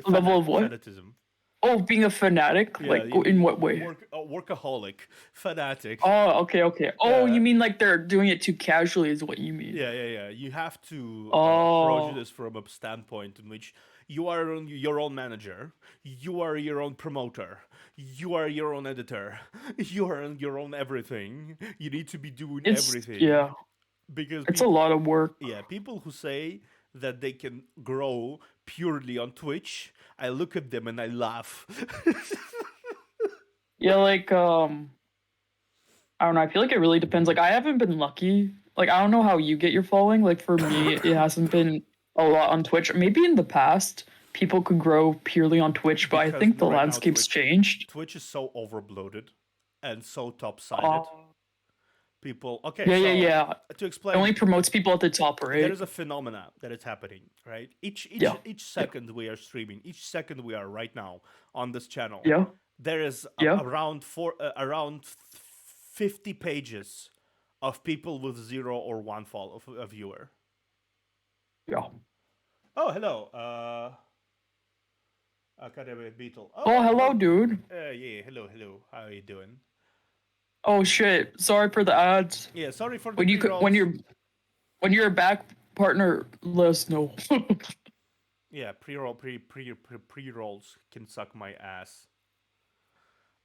Level of what? fanatism. Oh, being a fanatic? Yeah, Like, in what way? workaholic, fanatic. Oh, okay, okay. Oh, Yeah, you mean like they're doing it too casually, is what you mean? yeah. You have to approach Oh, this from a standpoint in which you are your own manager, you are your own promoter, you are your own editor, you are your own everything. You need to be doing everything yeah, because it's a people, lot of work. yeah, people who say that they can grow purely on Twitch, I look at them and I laugh. Yeah, like I don't know. I feel like it really depends. Like I haven't been lucky Like I don't know how you get your following. Like for me, it hasn't been a lot on Twitch. Maybe in the past people could grow purely on Twitch, but I Because think the right now landscape's changed. Twitch is so overbloated and so top-sided. Uh, People, okay, yeah, yeah, so yeah. to It only explain, promotes people at the top, there right? is a phenomena that is happening, right? Yeah, Each yeah, second we are streaming, each second we are right now on this channel, yeah, there is yeah, around 50 pages of people with zero or one follow a viewer. yeah. Oh, hello, Academy Beetle. Oh, Oh, hello, dude. yeah, hello, hello. How are you doing? Oh shit. Sorry for the ads. Yeah, sorry for the When you pre could, when rolls. you're when you're a back partner, let us know. Yeah, pre rolls can suck my ass.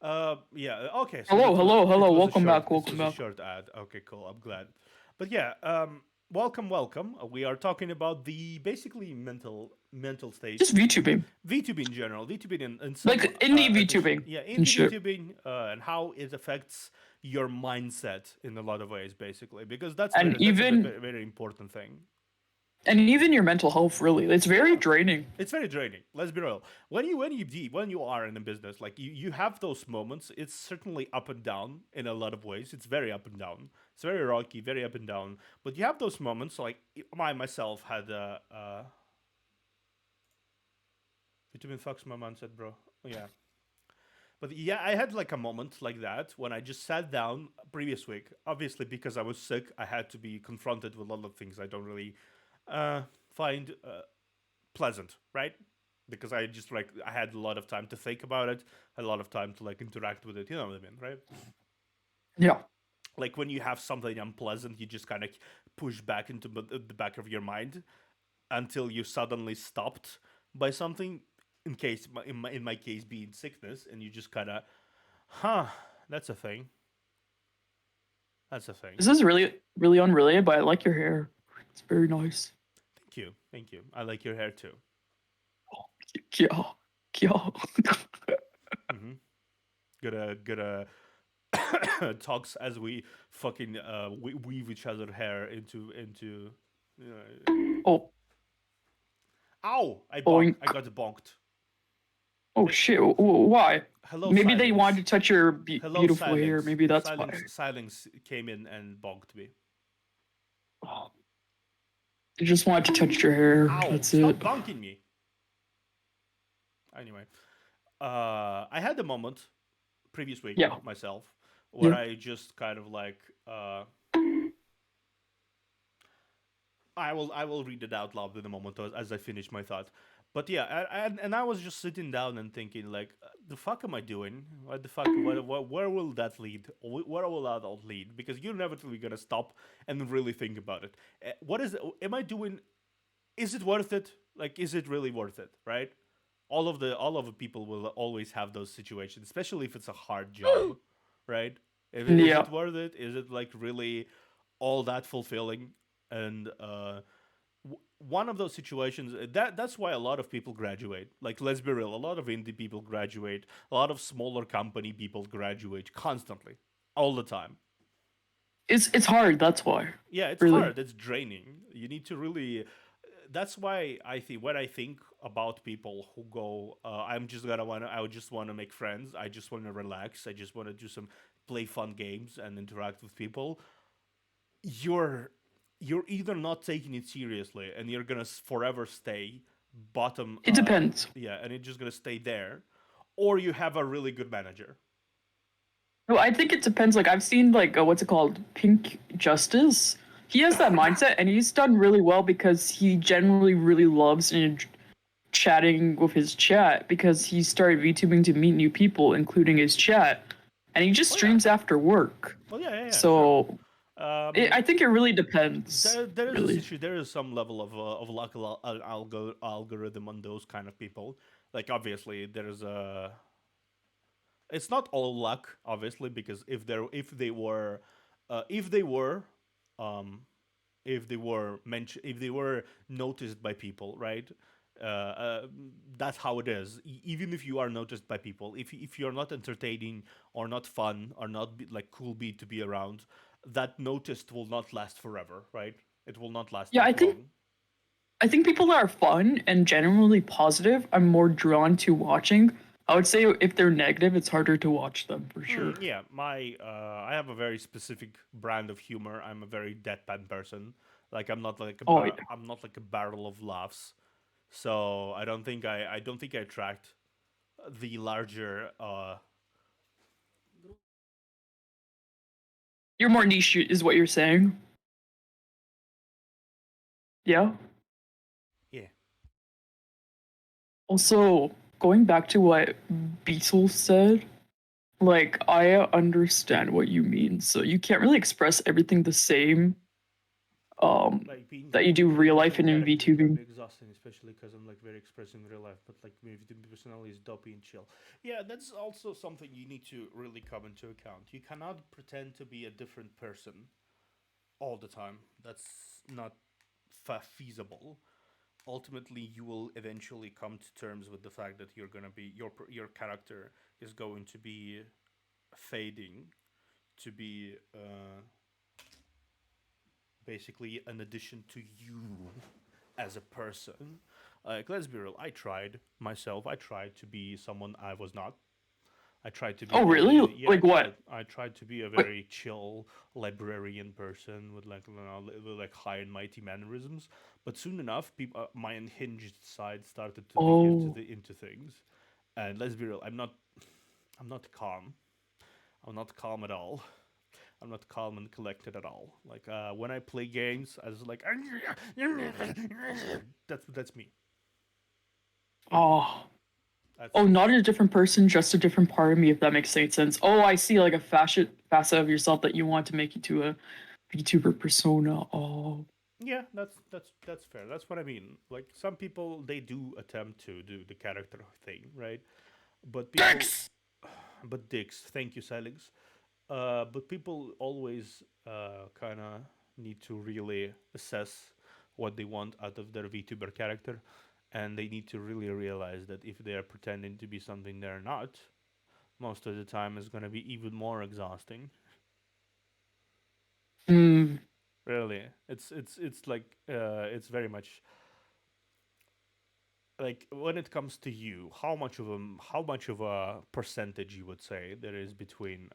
Yeah. Okay. So Hello, hello, hello. Welcome back. this Welcome was a back. short ad. Okay, cool. I'm glad. But yeah, welcome, welcome. We are talking about the basically mental state Just VTubing, VTubing in general, VTubing in like some indie addition, VTubing yeah, and indie shit. VTubing, and how it affects your mindset in a lot of ways, basically, because and that's a even very, very important thing. and even your mental health. Really, it's very Yeah, draining. it's very draining. Let's be real. When you are in a business, like you have those moments. It's certainly up and down in a lot of ways. It's very up and down. It's very rocky, very up and down. But you have those moments. Like I myself had vitamin fucks my mindset, bro. Yeah. But yeah, I had like a moment like that when I just sat down previous week. Obviously, because I was sick, I had to be confronted with a lot of things I don't really uh, find pleasant, right? Because I just like I had a lot of time to think about it, had a lot of time to like interact with it. You know what I mean, right? Yeah, Like when you have something unpleasant, you just kind of push back into the back of your mind until you suddenly stopped by something. In case, in my case, being sickness, and you just kind of, huh, that's a thing. That's a thing. this is really really unrelated, but I like your hair. It's very nice. Thank you, thank you. I like your hair too. Yeah, yeah. Mm-hmm. Gotta talks as we fucking weave each other hair into. oh, Ow! I boink. got bonked. Oh Hey, shit. Why? hello, Maybe they wanted silence. to touch your Hello, beautiful hair. silence. Maybe that's why. Silence came in and bonked me. Oh, they just wanted to touch your hair. Ow! That's Stop it. bonking me. Anyway, I had a moment previous week Yeah, myself where yeah. I just kind of like I will read it out loud in a moment as I finish my thought. But yeah, and I was just sitting down and thinking like, the fuck am I doing? What the fuck? Where will that lead? Where will that all lead? Because you're inevitably gonna stop and really think about it. What is? Am I doing? Is it worth it? Like, is it really worth it? Right? All of the people will always have those situations, especially if it's a hard job, right? Is Yeah. it worth it? Is it like really all that fulfilling? And one of those situations that's why a lot of people graduate. Like, let's be real, a lot of indie people graduate, a lot of smaller company people graduate constantly, all the time. It's hard. That's why. Yeah, it's Really. hard, it's draining. You need to really, that's why I think when I think about people who go, I would just want to make friends, I just want to relax, I just want to do some play fun games and interact with people. you're you're either not taking it seriously and you're gonna forever stay bottom, It depends. yeah, and it's just gonna stay there, or you have a really good manager. No, I think it depends. Like I've seen like what's it called, Pink Justice. He has that mindset, and he's done really well because he generally really loves chatting with his chat because he started VTubing to meet new people, including his chat, and he just Oh yeah, streams after work. well, yeah, sure. So um I think it really depends. there is a Really, there is some level of luck algorithm on those kind of people. Like, obviously there's a, it's not all luck, obviously, because if they were um if they were noticed by people, right? Uh, uh, that's how it is. Even if you are noticed by people, if you're not entertaining or not fun or not like cool beat to be around, that noticed will not last forever, right? It will not last Yeah, that long. I think people that are fun and generally positive, I'm more drawn to watching. I would say if they're negative, it's harder to watch them for sure. Yeah, I have a very specific brand of humor. I'm a very deadpan person. Like Oh, yeah. I'm not like a barrel of laughs. So I don't think I attract the larger You're more niche, is what you're saying. Yeah. yeah. Also, going back to what Beetle said, like I understand what you mean. So you can't really express everything the same um Like that you do real being life different and in characters can VTubing. be exhausting, especially because I'm like very expressive in real life. But like maybe the personality is dopey and chill. Yeah, that's also something you need to really come into account. You cannot pretend to be a different person all the time. That's not feasible. Ultimately, you will eventually come to terms with the fact that you're gonna be your character is going to be fading to be basically an addition to you as a person. Like, let's be real. I tried myself. I tried to be someone I was not. I tried to be Oh really? very yeah. Like what? I tried to be a Wait. very chill librarian person with like with like high and mighty mannerisms. But soon enough, people my unhinged side started to leak Oh. into things. And let's be real. I'm not calm. I'm not calm at all. I'm not calm and collected at all. Like when I play games, I was like, that's me. Oh. Oh, That's not a different person, just a different part of me, if that makes any sense. Oh, I see, like a facet of yourself that you want to make into a VTuber persona. Oh. yeah, that's fair. That's what I mean. Like some people, they do attempt to do the character thing, right? But people, Thanks! but dicks. Thank you, Silix. But people always kind of need to really assess what they want out of their VTuber character, and they need to really realize that if they are pretending to be something they're not, most of the time it's going to be even more exhausting. Hmm. Really, it's like it's very much like when it comes to you, how much of a percentage you would say there is between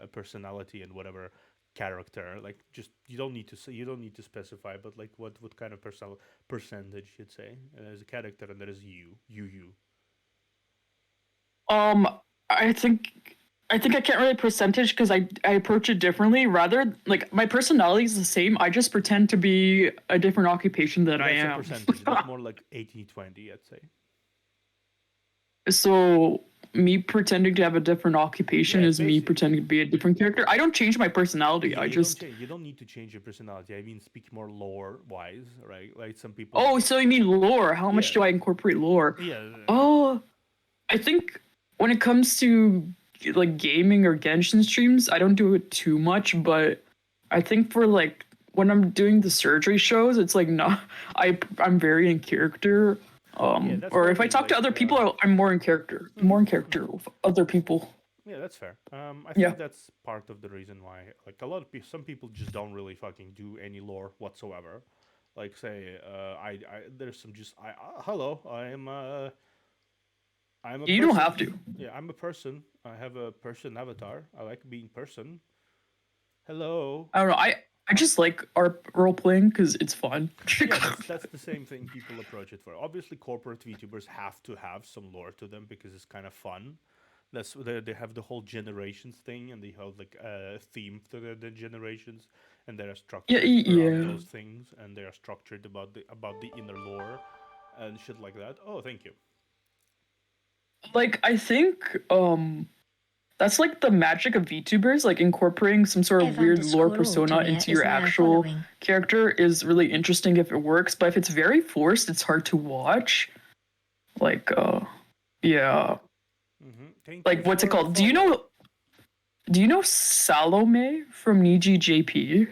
a personality and whatever character? Like, just you don't need to say, you don't need to specify, but like what kind of percentage you'd say? There's a character and there is you. Um, I think I think I can't really percentage because I approach it differently. Rather, like my personality is the same. I just pretend to be a different occupation that But I that's a am. percentage. That's more like 80-20, I'd say. So me pretending to have a different occupation Yeah, is me basically. pretending to be a different character. I don't change my personality. Yeah, I just you don't need to change your personality. I mean, speak more lore wise, right? Like some people. Oh, so you mean lore? How much Yeah, do I incorporate lore? yeah. Oh, I think when it comes to like gaming or Genshin streams, I don't do it too much, but I think for like when I'm doing the surgery shows, it's like no, I'm very in character. Yeah, that's what Or I if I mean. talk to Like, other people, I'm more in character. More in character with other people. yeah, that's fair. I Yeah. think that's part of the reason why, like, a lot of people, some people just don't really fucking do any lore whatsoever. Like, say, there's some just, hello, I'm a You don't person. have to. Yeah, I'm a person. I have a person avatar. I like being person. Hello. I don't know. I just like art role playing because it's fun. Yeah, that's the same thing people approach it for. Obviously, corporate VTubers have to have some lore to them because it's kind of fun. That's they have the whole generations thing, and they have like a theme to the generations, and they are Yeah, structured around yeah. those things, and they are structured about the inner lore and shit like that. Oh, thank you. Like I think that's like the magic of VTubers, like incorporating some sort of Evan weird lore underscore persona Ultimate into is your now actual following. character is really interesting if it works, but if it's very forced, it's hard to watch. Like yeah. Thank you Like what's it for the called? follow. Do you know Salome from Niji JP?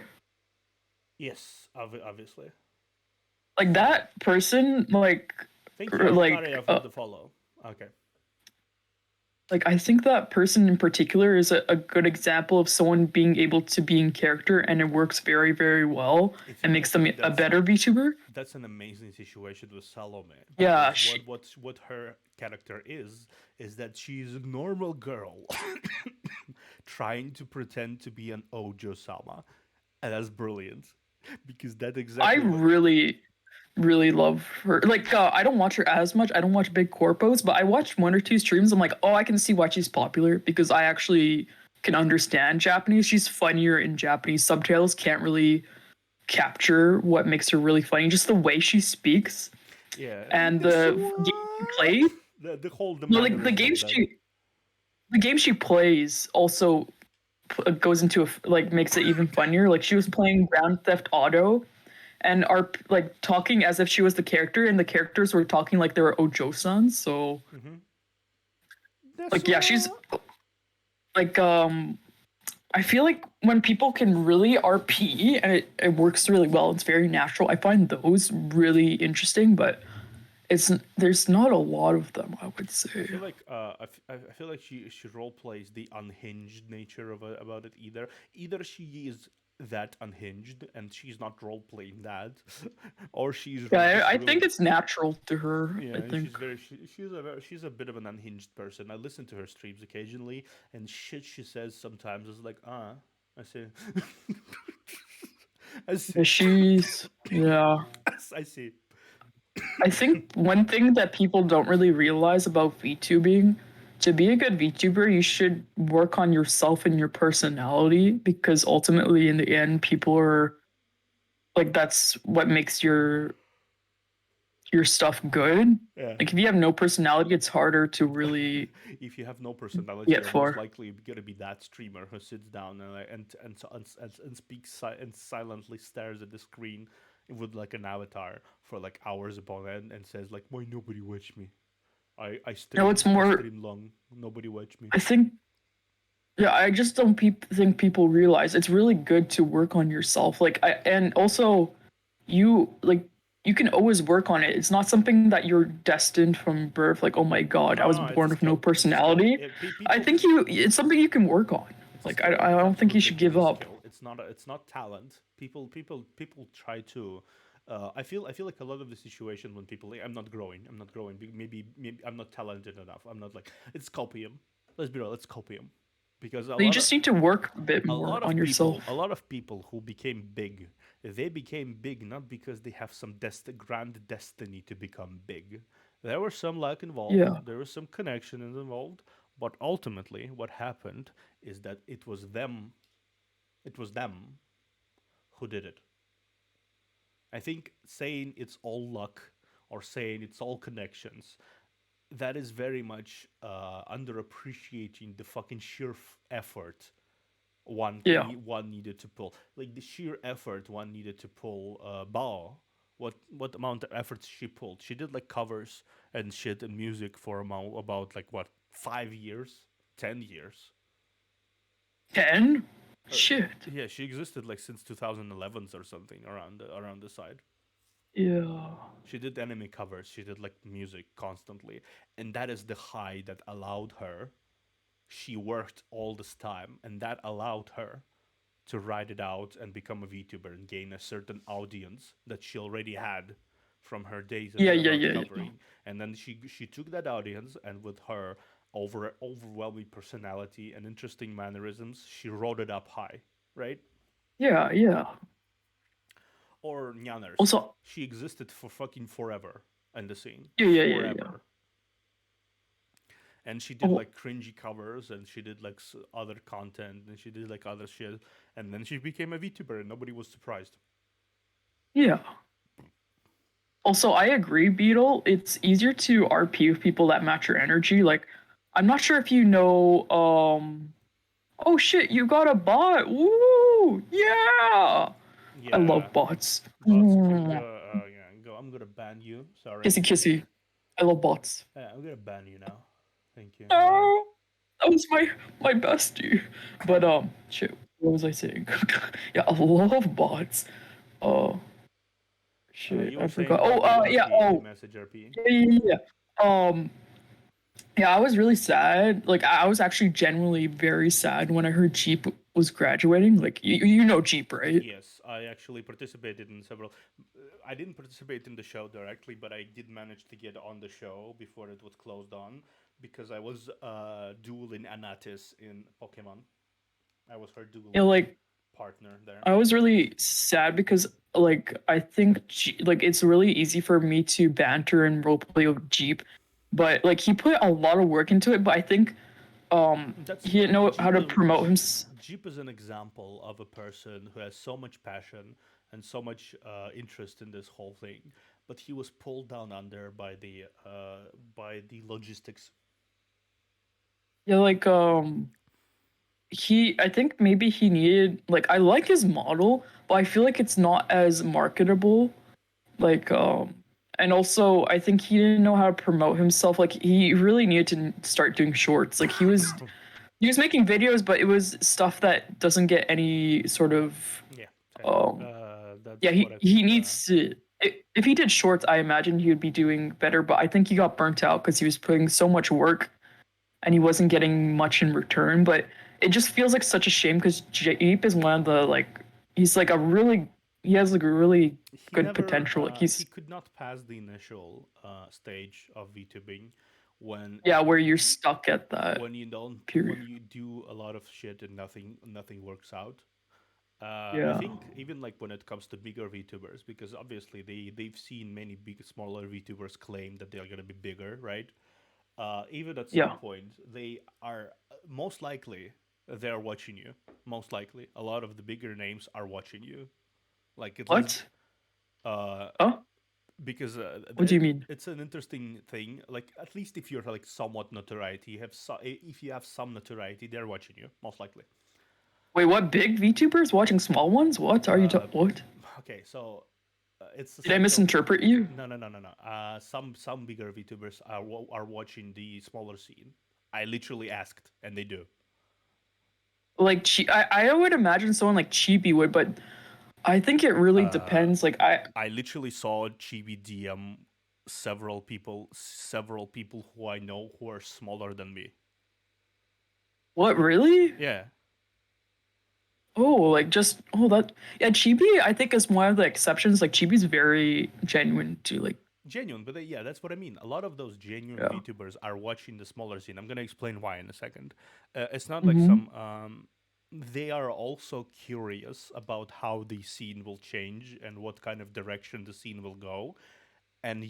Yes, obviously. Like that person Thank you, Avataria, for uh the follow. Okay. Like I think that person in particular is a good example of someone being able to be in character and it works very, very well and I makes them think a better VTuber. that's an amazing situation with Salome, Yeah, because she, what her character is that she's a normal girl trying to pretend to be an Ojo Sama, and that's brilliant because that's I exactly what. really, really love her. Like, I don't watch her as much. I don't watch big corpos, but I watched one or two streams. I'm like, oh, I can see why she's popular because I actually can understand Japanese. She's funnier in Japanese. Subtitles can't really capture what makes her really funny. Just the way she speaks Yeah, and this the game she one, plays. the whole the No, mannerism of that. the game she plays also goes into like makes it even funnier. Like she was playing Grand Theft Auto and are like talking as if she was the character, and the characters were talking like they were Ojo-sans. So This like yeah, she's one. like I feel like when people can really RP and it works really well, it's very natural. I find those really interesting, but it's there's not a lot of them, I would I say. feel like I feel like she role plays the unhinged nature of it, about it. Either she is that unhinged and she's not role playing that, or Yeah, just I really. think it's natural to her. I Yeah, think. she's a bit of an unhinged person. I listen to her streams occasionally, and shit she says sometimes is like, I see, I see, Yeah, she's yeah. I see. I think one thing that people don't really realize about VTubing, to be a good VTuber, you should work on yourself and your personality because ultimately, in the end, people are like that's what makes your stuff good. Yeah. Like if you have no personality, it's harder to really If you have no personality, get you're most far. likely gonna be that streamer who sits down and speaks and silently stares at the screen with like an avatar for like hours upon end and says like, "Why nobody watch me? No, it's I more. stream long. Nobody watch me." I think yeah, I just don't think people realize it's really good to work on yourself. Like I and also you like you can always work on it. It's not something that you're destined from birth. Like, oh my god, I No, was no, it's a born with no skill. It's a skill. personality. I think you it's something you can work on. It's a Like skill. I You don't have to think you admit should it give is up. skill. It's not talent. People try to. I feel like a lot of the situation when people like, I'm not growing. I'm not growing. Maybe I'm not talented enough. I'm not like it's copium. Let's be real. It's copium, because You just need to work a bit more on yourself. a lot of people who became big, they became big not because they have some grand destiny to become big. There was some luck involved, Yeah. there was some connection involved, but ultimately what happened is that it was them who did it. I think saying it's all luck or saying it's all connections, that is very much underappreciating the fucking sheer effort Yeah. one needed to pull, like the sheer effort one needed to pull Bao. What amount of efforts she pulled? She did like covers and shit and music for about like what, 5 years, 10 years. 10? Uh, Shit. yeah, she existed like since 2011 or something around the side. Yeah. She did anime covers. She did like music constantly, and that is the high that allowed her. She worked all this time, and that allowed her to ride it out and become a VTuber and gain a certain audience that she already had from her days Yeah, yeah, about yeah, yeah. covering. And then she took that audience, and with her overwhelming personality and interesting mannerisms, she rode it up high, right? Yeah, yeah. Or Nyanners. Also, She existed for fucking forever in the scene. yeah, yeah, yeah, yeah. Forever. And she did Oh, like cringy covers, and she did like other content, and she did like other shit, and then she became a VTuber and nobody was surprised. yeah. Also, I agree, Beetle. It's easier to RP with people that match your energy. Like, I'm not sure if you know. Oh shit! You got a bot. Woo! Yeah. I Yeah, love bots. bots can go. Yeah, go. I'm gonna ban you. Sorry. Kissy kissy. I love bots. Yeah, I'm gonna ban you now. Thank you. Bye. No, that was my bestie. But shit. What was I saying? Yeah, I love bots. Oh shit, You I were saying forgot. about the Yeah. RP, the Oh message RP. yeah, yeah, yeah. Yeah, I was really sad. Like I was actually genuinely very sad when I heard Jeep was graduating. Like you know Jeep, right? Yes, I actually participated in several. I didn't participate in the show directly, but I did manage to get on the show before it was closed on because I was dueling Anatis in Pokemon. I was her You know, duel like partner there. I was really sad because like I think like it's really easy for me to banter and roleplay with Jeep, but like he put a lot of work into it. But I think That's he didn't know how Jeep. to promote him. Jeep is an example of a person who has so much passion and so much interest in this whole thing, but he was pulled down under by the logistics. Yeah, like he I think maybe he needed like I like his model, but I feel like it's not as marketable. Like and also I think he didn't know how to promote himself. Like he really needed to start doing shorts. Like he was making videos, but it was stuff that doesn't get any sort of Yeah, same. um yeah, That's what I he think. needs to if he did shorts, I imagine he would be doing better, but I think he got burnt out because he was putting so much work and he wasn't getting much in return. But it just feels like such a shame because Jeep is one of the like he's like a really he has like a really good potential. Like He he's could not pass the initial stage of VTubing when yeah, where you're stuck at that when period. you do a lot of shit and nothing works out. I Yeah. think even like when it comes to bigger VTubers, because obviously they've seen many big smaller VTubers claim that they are gonna be bigger, right? Even at some Yeah. point, they are most likely they're watching you. Most likely, a lot of the bigger names are watching you. Like at least What? uh, Huh? because What do you mean? it's an interesting thing. Like at least if you're like somewhat notoriety, if you have some notoriety, they're watching you most likely. Wait, what big VTubers watching small ones? What are you what? Okay, so it's Did I essential. misinterpret you? No. Some bigger VTubers are watching the smaller scene. I literally asked, and they do. Like I would imagine someone like Chibi would, but I think it really depends. Like I literally saw Chibi DM several people who I know who are smaller than me. what really? Yeah, Oh, like just oh that yeah, Chibi I think is one of the exceptions. Like Chibi's very genuine to like genuine, but yeah, that's what I mean. A lot of those genuine yeah. VTubers are watching the smaller scene. I'm gonna explain why in a second. It's not like Mm-hmm. some. They are also curious about how the scene will change and what kind of direction the scene will go, and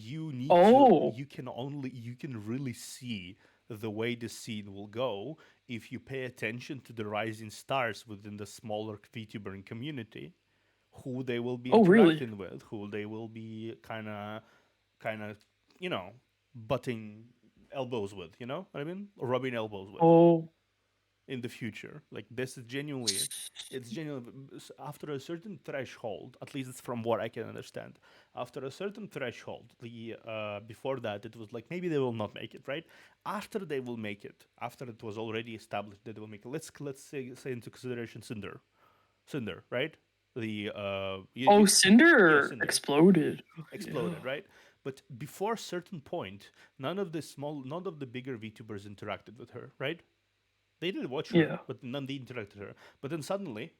Oh, you can really see the way the scene will go if you pay attention to the rising stars within the smaller VTuber community, who they will be oh really? interacting with, who they will be kind of butting elbows with, you know what I mean, or rubbing elbows with Oh, in the future. Like this is genuinely, it's genuinely after a certain threshold. At least it's from what I can understand. After a certain threshold, the before that it was like maybe they will not make it. Right after they will make it, after it was already established that they will make it. Let's say into consideration Cinder, right? The oh, yeah, Cinder Cinder exploded. Yeah. exploded, right? But before a certain point, none of the bigger VTubers interacted with her, right? They did watch her, Yeah. but none they interacted with her. But then suddenly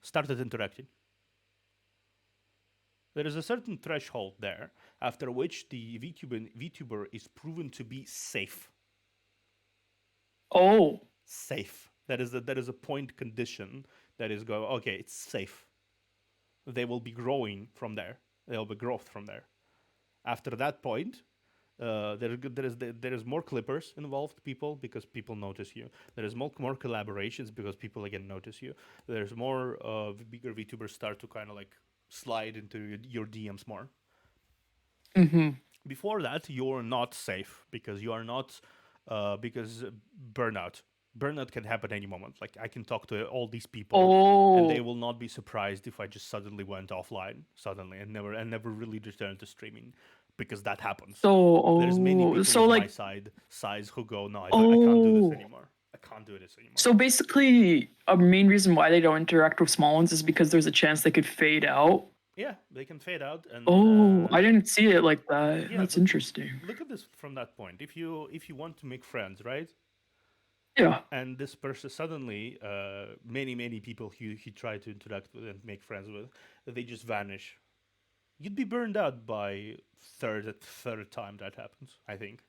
started interacting. There is a certain threshold there after which the VTuber is proven to be safe. Oh, Safe. That is a point condition that is go okay. It's safe. They will be growing from there. There will be growth from there. After that point, there is more clippers involved, people, because people notice you. There is more collaborations because people again notice you. There's more bigger VTubers start to kind of like slide into your DMs more. mm-hmm. Before that, you're not safe because you are not because burnout. Burnout can happen any moment. Like I can talk to all these people, and they Oh, will not be surprised if I just suddenly went offline suddenly and never really returned to streaming, because that happens. There's many people so of my like size who go, no, I can't do this oh, anymore. I can't do this anymore. so basically a main reason why they don't interact with small ones is because there's a chance they could fade out. Yeah, they can fade out, and Oh, I didn't see it like that. yeah, That's interesting. look at this from that point. If you want to make friends, right? Yeah. And this person suddenly, many people he tried to interact with and make friends with, they just vanish. You'd be burned out by third time that happens. I think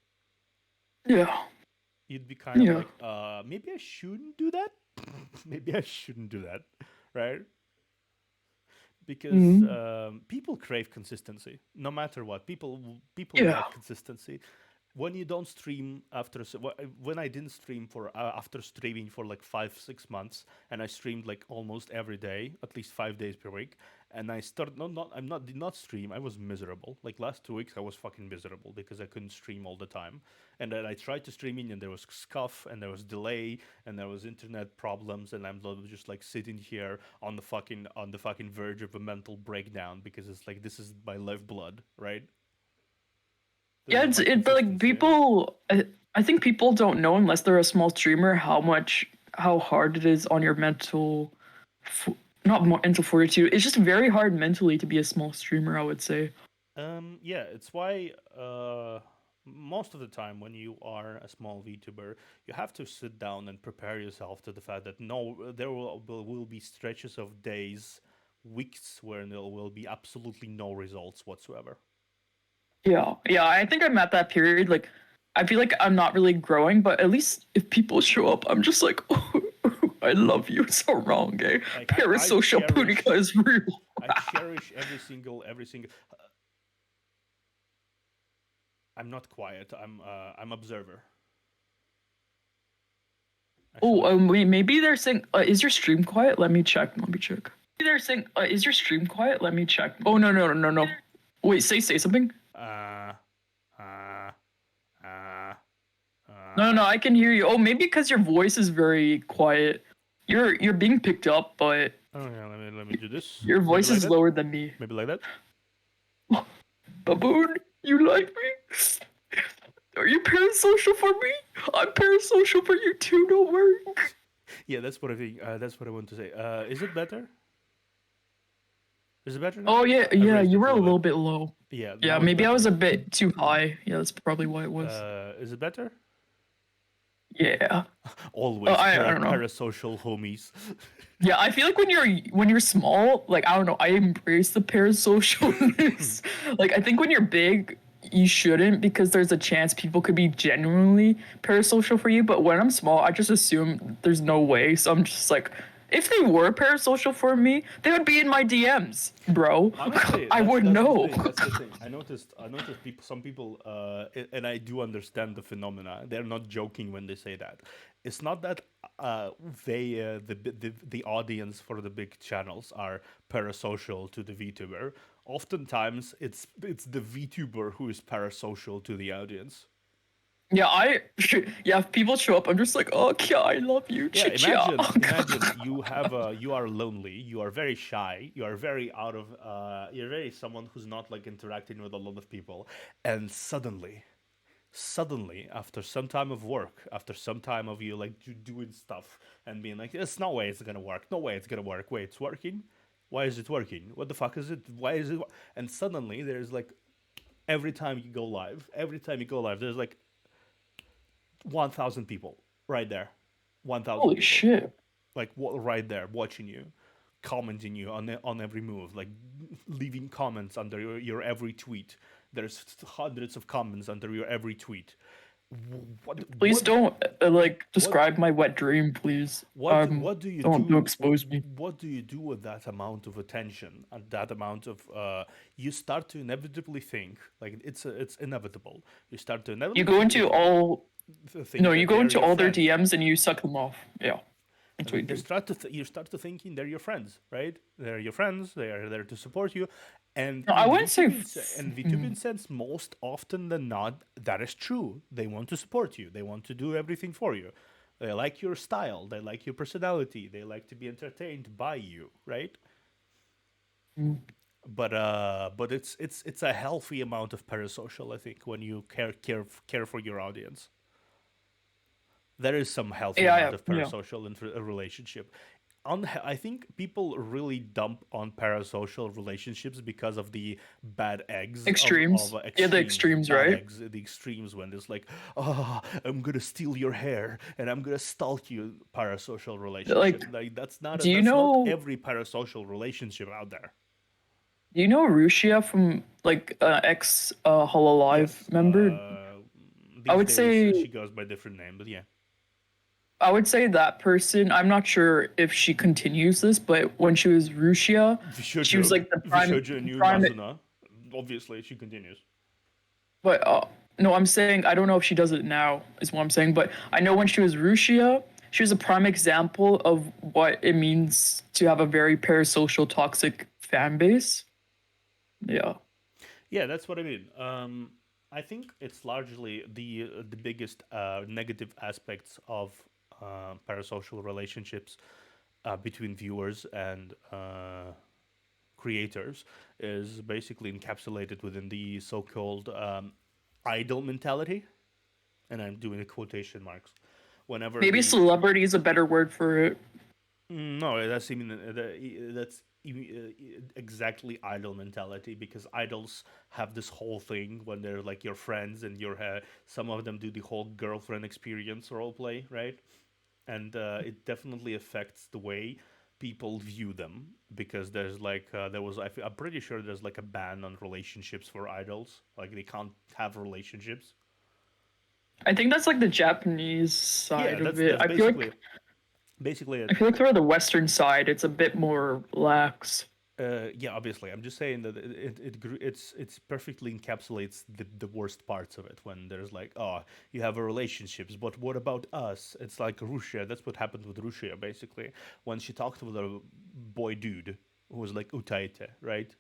Yeah. you'd be kind of Yeah. like, maybe I shouldn't do that. Maybe I shouldn't do that, right? Because Mhm. people crave consistency, no matter what. People Yeah. like consistency. When you don't stream after when I didn't stream for after streaming for like 5 6 months, and I streamed like almost every day, at least 5 days per week, and I started not I'm not did not stream. I was miserable. Like last 2 weeks, I was fucking miserable because I couldn't stream all the time, and then I tried to streaming, and there was scuff, and there was delay, and there was internet problems, and I'm just like sitting here on the fucking verge of a mental breakdown because it's like this is my lifeblood, right? This Yeah, is it's my it like consistency. people. I think people don't know unless they're a small streamer how hard it is on your mental, not mental fortitude. It's just very hard mentally to be a small streamer. I would say. Yeah, it's why most of the time when you are a small VTuber, you have to sit down and prepare yourself to the fact that no, there will be stretches of days, weeks where there will be absolutely no results whatsoever. Yeah, yeah. I think I'm at that period. Like, I feel like I'm not really growing, but at least if people show up, I'm just like, oh, I love you. It's so wrong, eh? Like Parasocial Punika is real. I cherish every single. I'm not quiet. I'm observer. Oh, Actually, wait, maybe they're saying, is your stream quiet? Let me check. Let me check. Maybe they're saying, is your stream quiet? Let me check. Oh, no, no, no, no, no. Wait, say something. uh, uh, uh, No, no, uh. no, I can hear you. Oh, maybe because your voice is very quiet. You're being picked up, but Oh yeah, let me do this. your Maybe voice like is that. lower than me. Maybe like that. Baboon, you like me? Are you parasocial for me? I'm parasocial for you too, don't worry. Yeah, that's what I think. That's what I want to say. Is it better? Is it better now? Oh yeah, I yeah, raised you it were a a little bit. little bit low. Yeah, Yeah, now it's maybe I was better. a bit too high. Yeah, that's probably why it was. Is it better? Yeah. Always I don't know. parasocial homies. Yeah, I feel like when you're small, like I don't know, I embrace the parasocialness. Like I think when you're big, you shouldn't because there's a chance people could be genuinely parasocial for you. But when I'm small, I just assume there's no way. So I'm just like, if they were parasocial for me, they would be in my DMs, bro. Honestly, I would that's the know. thing. That's the thing. I noticed people. Some people, and I do understand the phenomena. They're not joking when they say that. It's not that they the audience for the big channels are parasocial to the VTuber. Oftentimes, it's the VTuber who is parasocial to the audience. Yeah, yeah, if people show up, I'm just like, oh, Kia, I love you, Yeah, Chicha. imagine you are lonely, you are very shy, you are very you're very someone who's not like interacting with a lot of people, and suddenly after some time of work, after some time of you like doing stuff and being like, there's no way it's gonna work, no way it's gonna work, wait, it's working, why is it working, what the fuck is it, why is it, and suddenly there's like every time you go live, there's like 1,000 people right there, 1,000 Holy people, shit. like right there watching you, commenting you on every move, like leaving comments under your every tweet. There's hundreds of comments under your every tweet. What Please what don't like what describe my wet dream, please. what do you Don't do? expose me. What do you do with that amount of attention and that amount of? You start to inevitably think like it's inevitable. You start to You go inevitably into all no, think you that go they're into your all their friends. DMs and you suck them off. Yeah, that's what you do. You start to thinking they're your friends, right? They're your friends. They are there to support you, and No, I wouldn't say. In VTubing sense, most often than not, that is true. They want to support you. They want to do everything for you. They like your style. They like your personality. They like to be entertained by you, right? But it's a healthy amount of parasocial, I think, when you care for your audience. There is some healthy Yeah, amount yeah, of yeah. parasocial in a relationship. I think people really dump on parasocial relationships because of the bad eggs of Extremes. Yeah, the extremes, extremes, bad right? eggs, the extremes when it's like, oh, I'm gonna steal your hair and I'm gonna stalk you. Parasocial relationship, Like, like do you that's not know every parasocial relationship out there. do you know Rushia from like ex Hololive Yes, member? I these would days say she goes by different name, but yeah, I would say that person. I'm not sure if she continues this, but when she was Rushia, she was like the Vishojo knew prime. Nazuna. Obviously, she continues. But no, I'm saying I don't know if she does it now. Is what I'm saying. But I know when she was Rushia, she was a prime example of what it means to have a very parasocial, toxic fan base. Yeah. Yeah, that's what I mean. I think it's largely the biggest negative aspects of parasocial relationships between viewers and creators is basically encapsulated within the so-called idol mentality, and I'm doing the quotation marks. Whenever Maybe the celebrity is a better word for it. No, that's even exactly idol mentality because idols have this whole thing when they're like your friends and some of them do the whole girlfriend experience role play, right? And it definitely affects the way people view them because there's like I'm pretty sure there's like a ban on relationships for idols, like they can't have relationships. I think that's like the Japanese Yeah, side of it. that's basically I it. feel like for the Western side, it's a bit more lax. Yeah, obviously, I'm just saying that it's perfectly encapsulates the worst parts of it when there's like, oh, you have a relationships, but what about us? It's like Russia. That's what happened with Russia basically when she talked with a boy dude who was like Utaite, right?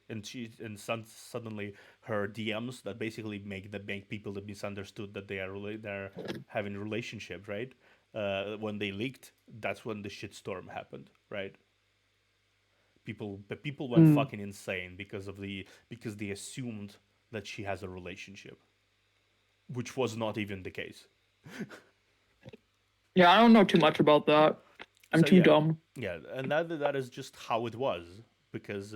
Suddenly her DMs that basically make people that misunderstood that they're having a relationship, right? When they leaked, that's when the shitstorm happened, right? People went Mm. fucking insane because they assumed that she has a relationship, which was not even the case. Yeah, I don't know too much about that. I'm So too yeah, dumb. yeah, and that is just how it was because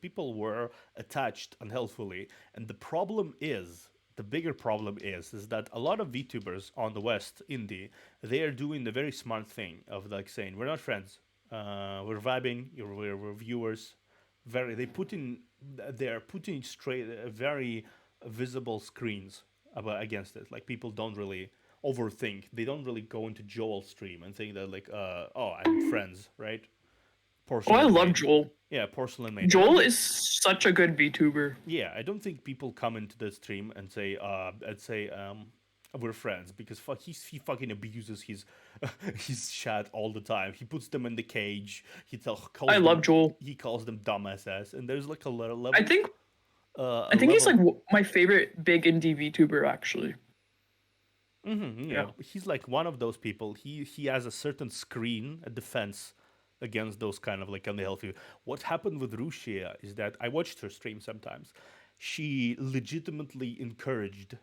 people were attached unhealthfully, and the bigger problem is that a lot of VTubers on the West indie they are doing the very smart thing of like saying we're not friends, we're vibing, we're viewers. Very they're putting straight very visible screens about against it. Like people don't really overthink. They don't really go into Joel's stream and think that like, oh, I'm friends, right? Oh, I Porcelain love main, Joel. yeah, porcelain main. I don't Joel think, is such a good VTuber. yeah, I don't think people come into the stream and say, we're friends because he fucking abuses his his chat all the time. He puts them in the cage. I love Joel. he calls them dumbasses, and there's like I think a I think he's like level. my favorite big indie VTuber actually. Yeah, Yeah. he's like one of those people. He has a certain screen, a defense against those kind of like unhealthy. What happened with Rushia is that I watched her stream sometimes. She legitimately encouraged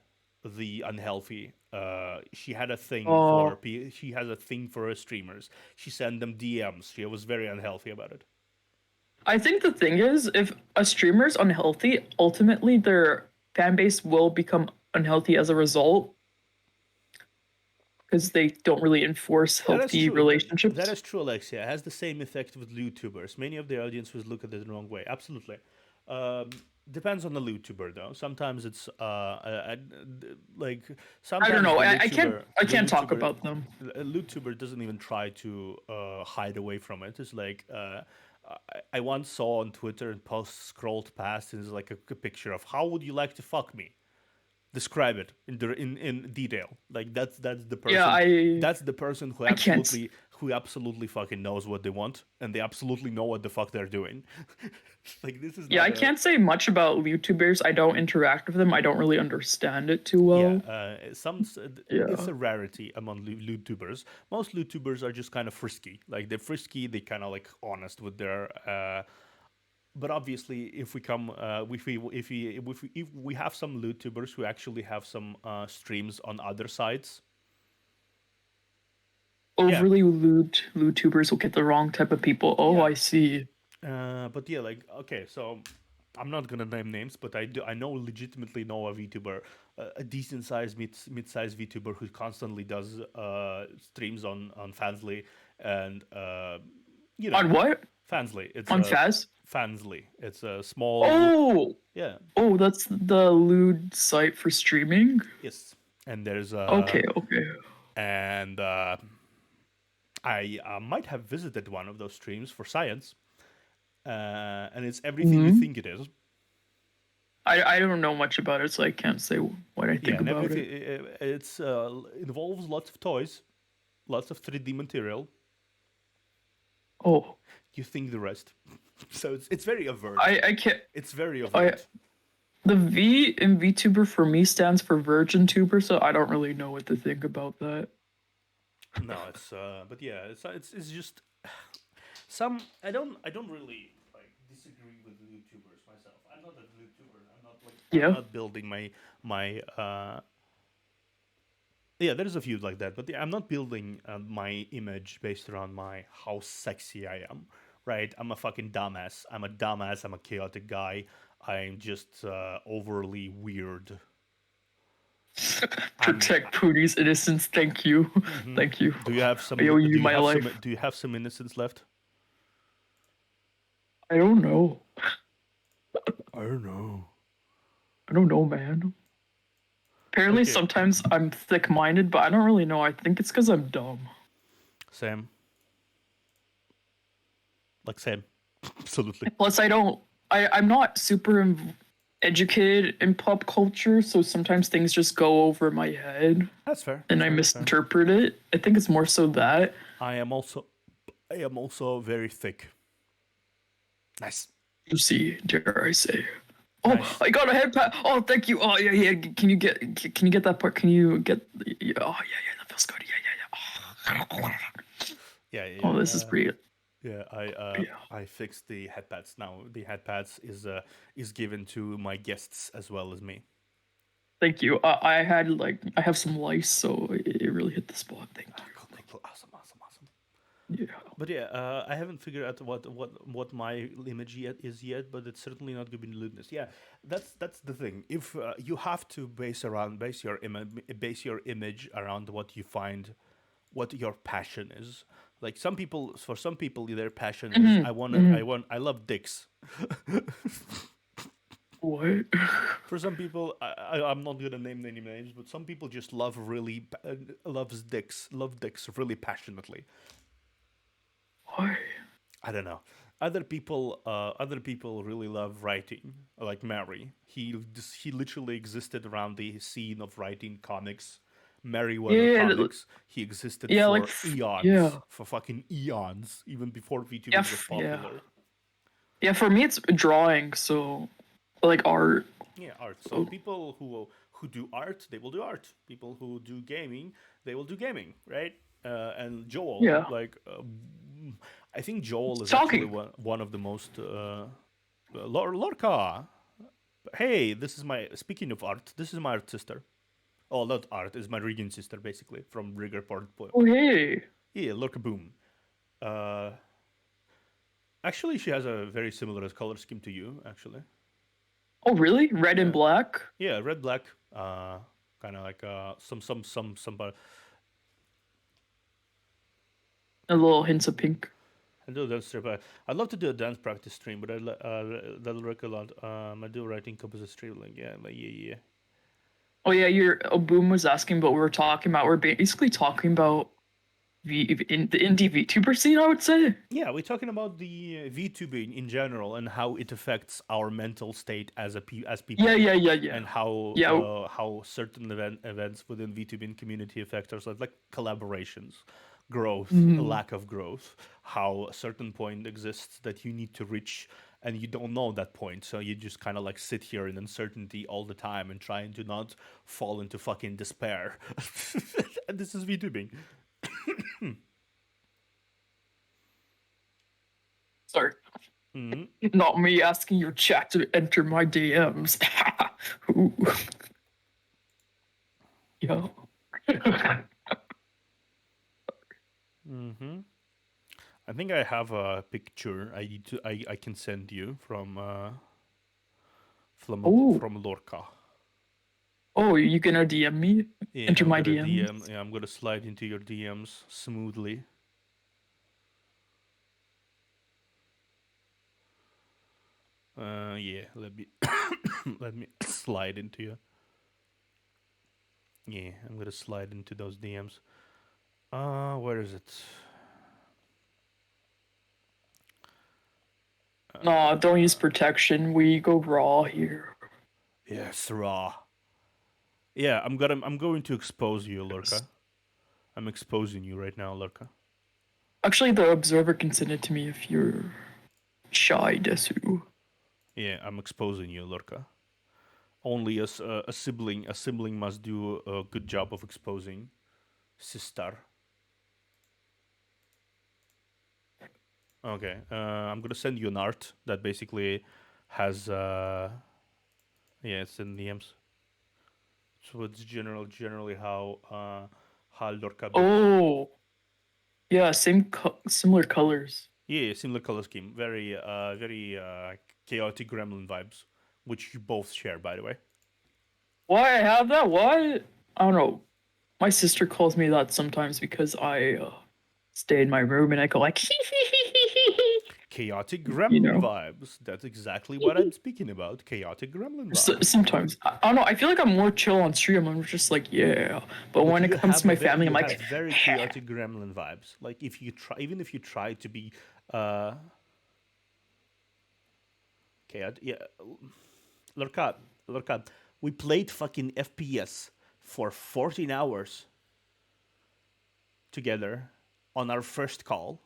the unhealthy. Oh, She has a thing for her streamers. She sent them DMs. She was very unhealthy about it. I think the thing is, if a streamer's unhealthy, ultimately their fan base will become unhealthy as a result because they don't really enforce That is healthy true. That relationships. is true, Alexia. It has the same effect with YouTubers. Many of the audiences look at it the wrong way. Absolutely. Um, Depends on the YouTuber, though. Sometimes it's like I don't sometimes know. I The can't talk YouTuber, about them. a YouTuber doesn't even try to hide away from it. It's like I once saw on Twitter and post scrolled past, and it's like a picture of how would you like to fuck me? Describe it in detail. Like Yeah, that's the person I can't. who absolutely fucking knows what they want and they absolutely know what the fuck they're doing. Like this is Yeah, not I a can't say much about YouTubers. I don't interact with them. I don't really understand it too yeah, well. it's Yeah. a rarity among YouTubers. Most YouTubers are just kind of frisky. Like they're frisky, they kind of like honest with their but obviously if we come if we have some YouTubers who actually have some streams on other sites. Yeah. overly lewd tubers will get the wrong type of people. Oh, Yeah. I see. But yeah, like okay, so I'm not gonna name names, but I know legitimately know a VTuber, a decent sized mid-sized VTuber who constantly does streams on Fansly and you know On what? Fansly. It's On a Faz? Fansly. It's a small Oh, yeah oh, that's the lewd site for streaming. yes, and there's Okay, okay. and I might have visited one of those streams for science, and it's everything you Hmm. think it is. I don't know much about it, so I can't say what I Yeah, think and about everything it. it's involves lots of toys, lots of 3D material. Oh, You think the rest. So it's very avert. I can't. It's very I avert. The V in VTuber for me stands for Virgin Tuber, so I don't really know what to think about that. No, it's but yeah, it's just some I don't really like disagree with YouTubers myself. I'm not a YouTuber. I'm Yeah. not building my yeah, there's a few like that, but yeah, I'm not building my image based around my how sexy I am, right? I'm a fucking dumbass. I'm a dumbass. I'm a chaotic guy. I'm just overly weird. I'm. Protect Pootie's innocence. Thank you. Mhm. Thank you. Do you have some? I owe Do you you my have some? life. Do you have some innocence left? I don't know. I don't know. I don't know, man. Apparently, Okay, sometimes I'm thick minded, but I don't really know. I think it's because I'm dumb. Sam. Like Sam. Absolutely. Plus, I'm not super educated in pop culture, so sometimes things just go over my head That's fair. and That's I fair. That's fair. misinterpret it. I think it's more so that. I am also. I am also very thick. Nice. You see, dare I say. Oh, Nice. I got a head pat. Oh, thank you. Oh, yeah, yeah. Can you get that part? Can you get? Yeah, oh, yeah, yeah. That feels good. Yeah, yeah, yeah. Yeah. Yeah. Oh, this is pretty. Yeah, Yeah. I fixed the headpads now. The headpads is given to my guests as well as me. Thank you. I have some lice, so it really hit the spot. Thank Ah, you. cool, cool, cool. Awesome, awesome, awesome. Yeah. But yeah, I haven't figured out what my image yet is yet, but it's certainly not going to be lewdness. Yeah, that's the thing. If you have to base your image around what you find, what your passion is. Like for some people, their passion is Hmm. Hmm. I love dicks. What? For some people, I'm not gonna name any names, but some people just love dicks really passionately. Why? I don't know. Other people really love writing, like Mary. He literally existed around the scene of writing comics, Merryweather Yeah. comics. He existed Yeah. for eons, Yeah. for fucking eons, even before Yeah. VTubing was Yeah. popular. Yeah. For me, it's drawing. So like art. Yeah, art. So Oh, people who do art, they will do art. People who do gaming, they will do gaming, right? And Joel, yeah. like, I think Joel is actually Talking. one of the most Lorca. Hey, this is my. Speaking of art, this is my art sister. Oh, not art. Is my Regan sister basically from Rigger Port. Oh, hey. Yeah, Lorca Boom. Uh, Actually, she has a very similar color scheme to you. Actually, Oh, really? Red and yeah, black? yeah, red black. Kind of like some. And little hints of pink. I do dance stream. I'd love to do a dance practice stream, but that'll work a lot. I do writing composite stream. Like yeah, yeah. Oh, yeah. Boom was asking, but we're basically talking about in the indie VTuber scene, I would say. Yeah, we're talking about the VTubing in general and how it affects our mental state as Yeah, people, yeah, yeah, yeah. and Yeah. how certain events within VTubing community affect us, like collaborations, growth, Mhm. lack of growth, how a certain point exists that you need to reach and you don't know that point, so you just kind of like sit here in uncertainty all the time and trying to not fall into fucking despair. And this is VTubing. Sorry. Mhm. Not me asking your chat to enter my DMs. Ooh. Yo. I think I have a picture I can send you Oh, from Lorca. oh, you gonna DM me Yeah, into I'm my gonna DM. DMs? Yeah, I'm gonna slide into your DMs smoothly. Yeah, let me let me slide into you. Yeah, I'm gonna slide into those DMs. Where is it? No, don't use protection. We go raw here. Yes, raw. Yeah, I'm going to expose you, Lorca. I'm exposing you right now, Lorca. Actually, the observer can send it to me if you're shy, Desu. Yeah, I'm exposing you, Lorca. Only a sibling must do a good job of exposing sister. Okay, I'm gonna send you an art that basically has yeah, it's in DMs. So it's generally how Lorca builds. Oh, yeah, similar colors. Yeah, similar color scheme. Very chaotic gremlin vibes, which you both share, by the way. Why I have that? What? I don't know. My sister calls me that sometimes because I stay in my room and I go like, Chaotic you gremlin know. vibes. That's exactly what I'm speaking about. Chaotic gremlin So, vibes. sometimes I don't know. I feel like I'm more chill on stream. I'm just like, yeah. But But when it comes to my family, I'm you have like, very chaotic gremlin vibes. Like if you try, even if you try to be uh chaotic, yeah. Lorca, Lorca, we played fucking FPS for 14 hours together on our first call.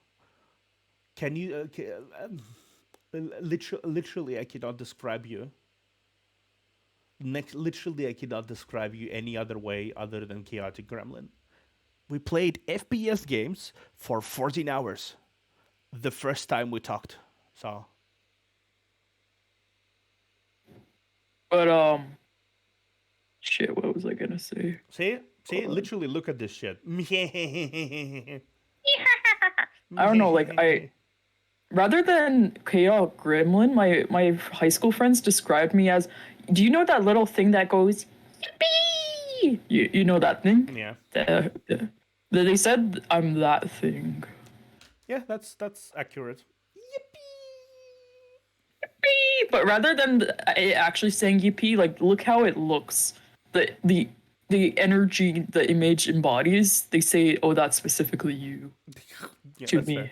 Can you literally I cannot describe you. Literally I cannot describe you any other way other than chaotic gremlin. We played FPS games for 14 hours the first time we talked. So, but shit. What was I gonna say? Uh, literally look at this shit. I don't know. Like I rather than chaos gremlin, my high school friends described me as. Do you know that little thing that goes? Yippee! You know that thing? Yeah. They said I'm that thing. Yeah, that's accurate. But rather than it actually saying yippee, like look how it looks. The energy the image embodies. They say, oh, that's specifically you Yeah, to that's fair. me,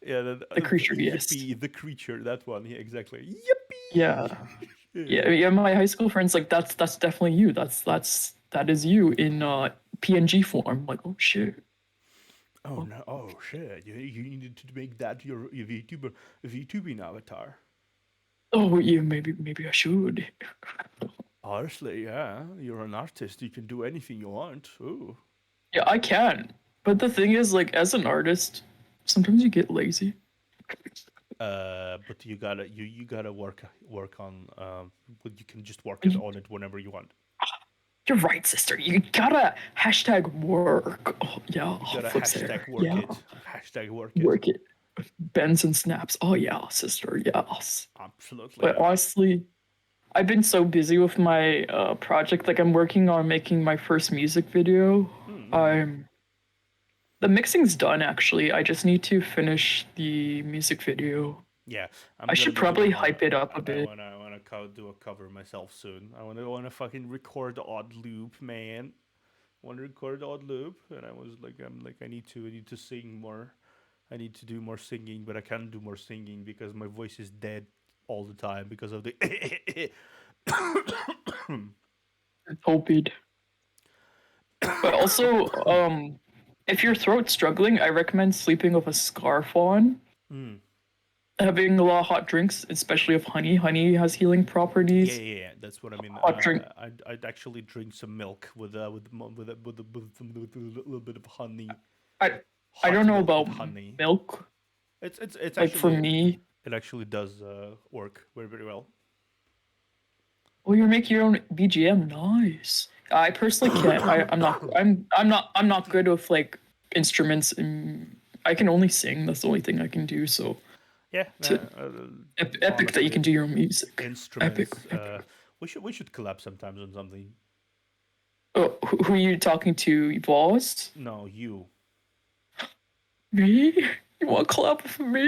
Yeah, the creature. Yes. yippee, the creature, that one. Yeah, exactly. Yippee! Yeah. Yeah. Yeah. My high school friends like that's definitely you. That is you in PNG form. Like, oh shit. Oh Oh, no! Oh shit! You needed to make that your VTubing avatar. oh yeah. Maybe I should. Honestly, yeah, you're an artist. You can do anything you want. Ooh. Yeah, I can. But the thing is, like, as an artist, sometimes you get lazy. But you gotta work on. But you can just work And it you, on it whenever you want. you're right, sister. You gotta hashtag work. Oh, yeah, You oh, gotta flips there. hashtag work Yeah, it. Hashtag work it. work it. Bends and snaps. Oh, yeah, sister. Yes. Absolutely, But yeah. honestly, I've been so busy with my project. Like, I'm working on making my first music video. Mm-hmm. I'm the mixing's done actually. I just need to finish the music video. Yeah, I'm I gonna should be probably doing a. hype it up a I bit. wanna do a cover myself soon. I wanna fucking record the odd loop, man. I wanna record the odd loop, and I need to sing more. I need to do more singing, but I can't do more singing because my voice is dead all the time because of the. Hope. But also, if your throat's struggling, I recommend sleeping with a scarf on. Mm. Having a lot of hot drinks, especially of honey. Honey has healing Yeah, properties. yeah, yeah. That's what I mean. Hot drink. I'd actually drink some milk with a little bit of honey, I I hot don't know milk with about honey. milk. It's Like for actually me, it actually does work very well. oh, you make your own BGM. Nice. I personally can't. I'm not. I'm not good with like instruments and I can only sing. That's the only thing I can do. So Yeah, to epic that you honestly, can do your own music. Epic, instruments. epic. We should collab sometimes on something. Oh, who are you talking to? Voss? No, you. Me? You want to collab with me?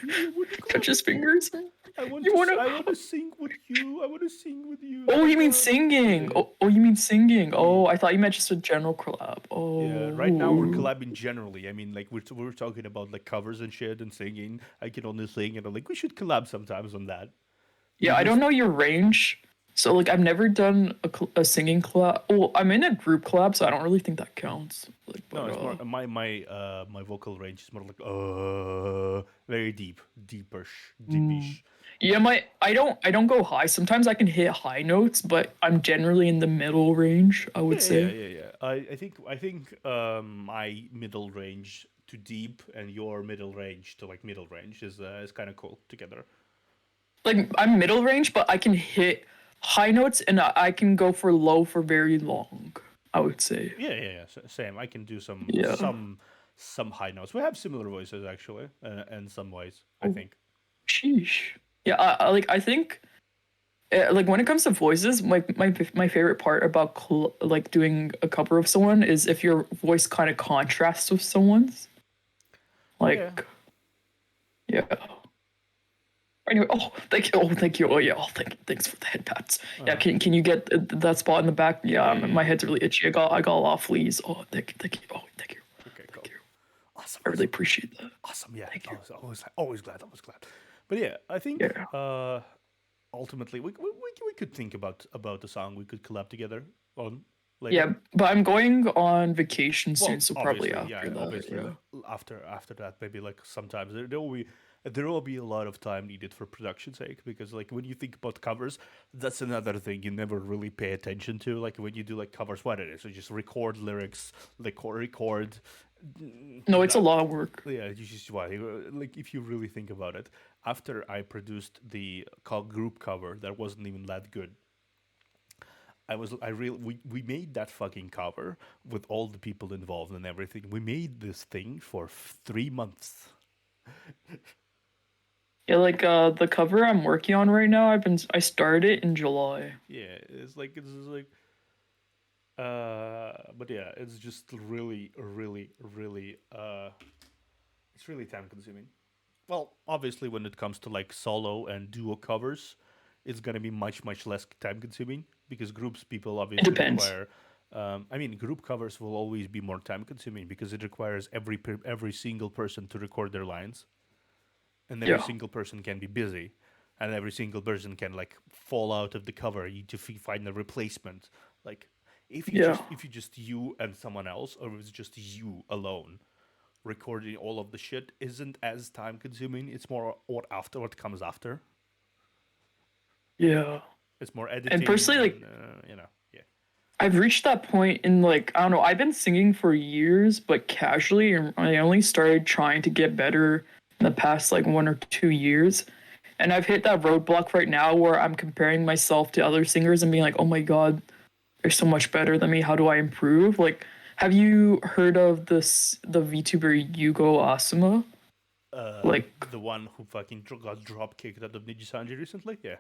Yeah, I want to Touch collab his with you. fingers. You want I want to? to sing with you. I want to sing with you. Oh, Come you mean on. singing? Yeah. Oh, you mean singing? Yeah. Oh, I thought you meant just a general collab. Yeah, right now we're Oh, collabing generally. I mean, like we're talking about like covers and shit and singing. I can only sing, and I'm like, we should collab sometimes on that. yeah. You I don't just know your range, so like I've never done a singing collab. Well, I'm in a group collab, so I don't really think that counts. Like, no, but it's more my vocal range is more like very deep, deepish, mm. deepish. Yeah, I don't go high. Sometimes I can hit high notes, but I'm generally in the middle range, I would Yeah, yeah, say. yeah, yeah. I think my middle range to deep and your middle range to like middle range is kind of cool together. Like I'm middle range, but I can hit high notes and I can go for low for very long, I would say. Yeah, yeah, yeah. Same. I can do Yeah. some high notes. We have similar voices actually, in some ways. I Oh, think. sheesh. Yeah, I think like when it comes to voices, my favorite part about like doing a cover of someone is if your voice kind of contrasts with someone's. Yeah. Like, yeah. Anyway, oh, thank you. Oh, thank you. Oh, yeah. Oh, thanks for the head pats. Yeah, Uh, can you get that spot in the back? Yeah, yeah, yeah, my yeah. head's really itchy. I got a lot of fleas. Oh, thank you. Oh, thank you. Okay, Thank cool. you. Awesome, I really awesome, appreciate that. awesome. Yeah, Thank I you. was always glad. I was glad. But yeah, I think Yeah. ultimately we could think about the song we could collab together on later. Yeah, but I'm going on vacation soon, Well, so probably obviously, yeah, after that. obviously, Yeah. like after that, maybe like sometimes there will be a lot of time needed for production sake because like when you think about covers, that's another thing you never really pay attention to. Like when you do like covers, what it is, you just record lyrics, like record No, it's a that. lot of work. Yeah, you just why like if you really think about it, after I produced the group cover that wasn't even that good, we made that fucking cover with all the people involved and everything. We made this thing for 3 months. Yeah, like the cover I'm working on right now, I started it in July. Yeah, it's just like but yeah, it's just really, really, really it's really time consuming. Well, obviously when it comes to like solo and duo covers, it's gonna be much less time consuming because groups people It obviously depends. require. I mean, group covers will always be more time consuming because it requires every single person to record their lines, and every Yeah. single person can be busy, and every single person can like fall out of the cover. You to find a replacement. Like Yeah. if you just you and someone else, or if it's just you alone, recording all of the shit isn't as time consuming. It's more what comes after. Yeah. It's more And editing personally, and like yeah. I've reached that point in like I don't know, I've been singing for years, but casually and I only started trying to get better in the past like 1 or 2 years. And I've hit that roadblock right now where I'm comparing myself to other singers and being like, "Oh my god, they're so much better than me. How do I improve?" Like, have you heard of the VTuber Yugo Asuma? Like, The one who fucking got drop kicked out of Ninja Sanji recently. Yeah.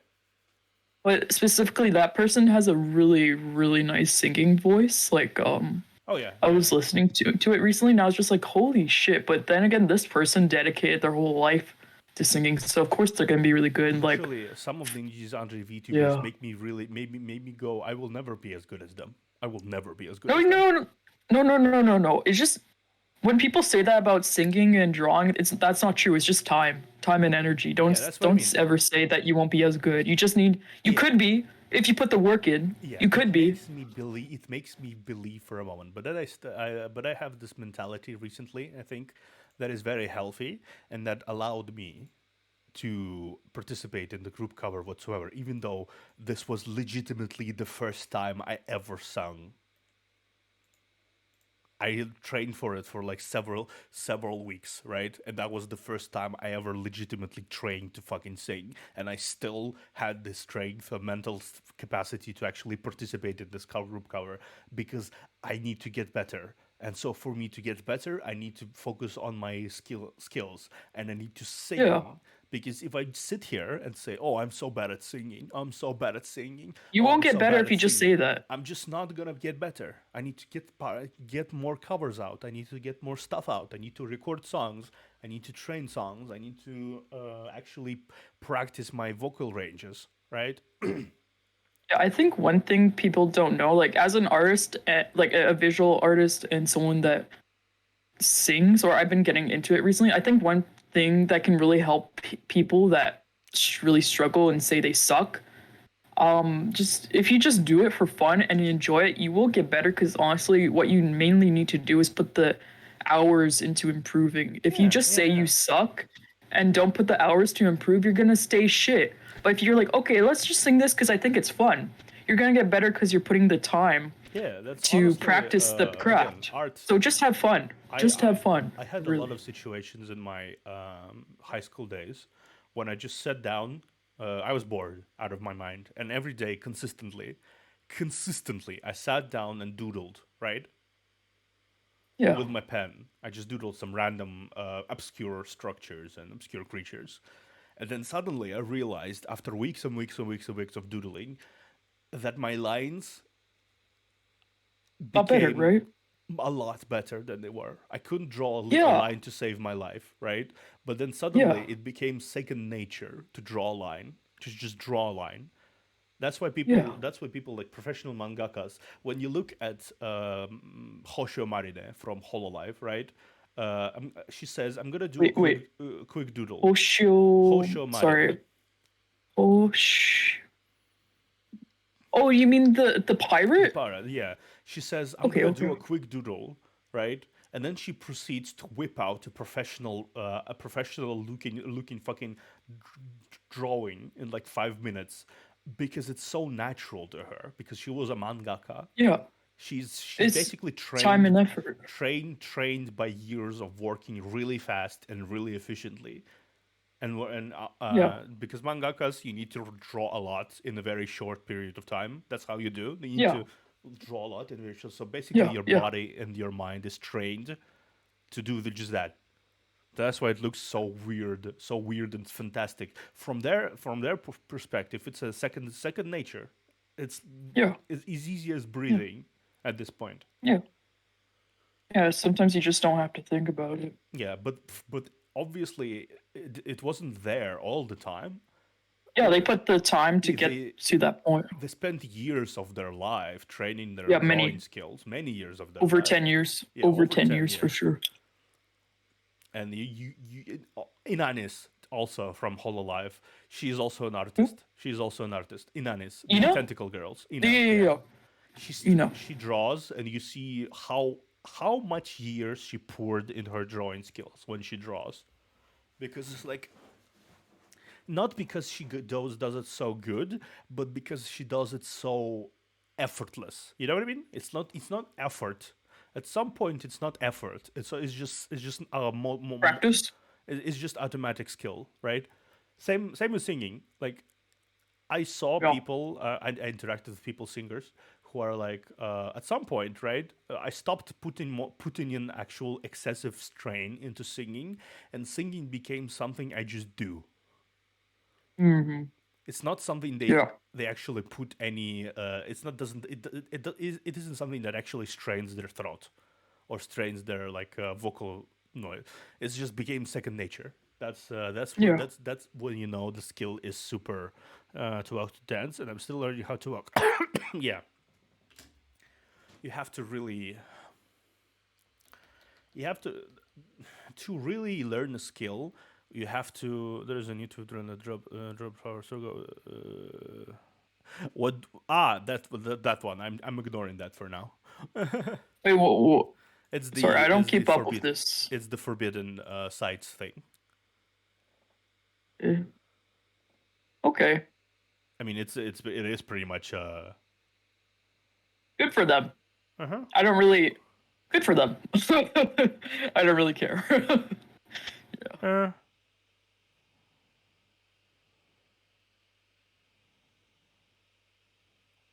but specifically that person has a really nice singing voice. Like, Oh yeah, I yeah, was listening to it recently and I was just like, holy shit. But then again, this person dedicated their whole life to singing. So of course they're gonna be really good. Like, literally, some of the Ninja Sanji VTubers yeah. make me really made me go. I will never be as good as them. I will never be as good No, as them. no, no, no. It's just when people say that about singing and drawing, it's that's not true. It's just time and energy. Yeah, Don't that's what I don't mean. ever say that you won't be as good. You just need. You Yeah, could be if you put the work in. yeah. You could be. It makes me believe for a moment. But but I have this mentality recently. I think that is very healthy and that allowed me to participate in the group cover whatsoever, even though this was legitimately the first time I ever sung. I trained for it for like several weeks, right? And that was the first time I ever legitimately trained to fucking sing, and I still had the strength, a mental capacity to actually participate in this group cover because I need to get better. And so for me to get better, I need to focus on my skills, and I need to Yeah. sing. Because if I sit here and say, "Oh, I'm so bad at singing. I'm so bad at singing. You Oh, won't I'm get so better bad if at you just singing," say that. I'm just not gonna get better. I need to get more covers out. I need to get more stuff out. I need to record songs. I need to train songs. I need to actually practice my vocal ranges. Right? Yeah, I think one thing people don't know, like as an artist, like a visual artist and someone that sings, or I've been getting into it recently, I think one thing that can really help people that really struggle and say they suck, just if you just do it for fun and you enjoy it, you will get better. Because honestly, what you mainly need to do is put the hours into improving. If you Yeah. just Yeah. say you Yeah. suck and don't put the hours to improve, you're gonna stay shit. But if you're like, okay, let's just sing this because I think it's fun, you're gonna get better because you're putting the time Yeah. That's to honestly practice the again craft. art. So just have fun. I, Just I have fun. I had a lot of Really. situations in my high school days when I just sat down. I was bored out of my mind, and every day, consistently, I sat down and doodled. Right, Yeah. with my pen, I just doodled some random obscure structures and obscure creatures, and then suddenly I realized, after weeks and weeks and weeks and weeks of doodling, that my lines Got better, became right? a lot better than they were. I couldn't draw a Yeah. line to save my life, right? But then Yeah. suddenly it became second nature to draw a line, to just draw a line. That's why Yeah. people. That's why people like professional mangakas. When you look at Hoshio Marine from Hololive, right? She says, "I'm gonna do a Wait, wait. quick doodle." Hoshio. Hoshio Marine. Sorry. Hosh. Oh, you mean the The pirate? parrot, yeah. She says, "I'm Okay. gonna do Okay. a quick doodle," right? And then she proceeds to whip out a professional looking fucking drawing in like 5 minutes because it's so natural to her because she was a mangaka. Yeah. She's It's basically time and effort. trained by years of working really fast and really efficiently. Yeah. Because mangakas, you need to draw a lot in a very short period of time. That's how you do. You need Yeah. to draw a lot in very short. So basically, Yeah. your Yeah. body and your mind is trained to do just that. That's why it looks so weird and fantastic. From their perspective, it's a second nature. It's Yeah. it's as easy as Yeah. breathing at this point. Yeah. Yeah. Sometimes you just don't have to think about it. Yeah, but obviously it wasn't there all the time. Yeah, they put the time to get They to that point. they spent years of their life training their Yeah, drawing many skills, many years of their over life. 10 years. Yeah, Over over ten 10 years for years. sure. And Inanis, also from Hololive, she's also an Hmm? artist. She's also an artist. Inanis, the Ina? Tentacle Girls. Yeah, Ina, yeah, yeah. yeah. Ina. She draws, and you see how much years she poured in her drawing skills when she draws, because it's like not because she does it so good, but because she does it so effortless. You know what I mean? It's not effort. At some point, it's not effort. It's just Practice? it's just automatic skill, right? Same with singing. Like I saw Yeah. people, I interacted with people, singers, who are like, at some point, right? I stopped putting in actual excessive strain into singing, and singing became something I just do. Mm-hmm. It's not something Yeah. they actually put any. It's not doesn't it isn't something that actually strains their throat or strains their like vocal noise. It's just became second nature. Yeah. That's when you know the skill is super to how to dance, and I'm still learning how to walk. Yeah, you have to really you have to really learn a skill. You have to. There's a YouTube trend that drop power circle. What? That one. I'm ignoring that for now. Wait, sorry, I don't It's the keep up with forbidden this. it's the forbidden sites thing. Eh, Okay. I mean, it is pretty much Good for them. uh-huh. I don't really. Good for them. I don't really care. Uh,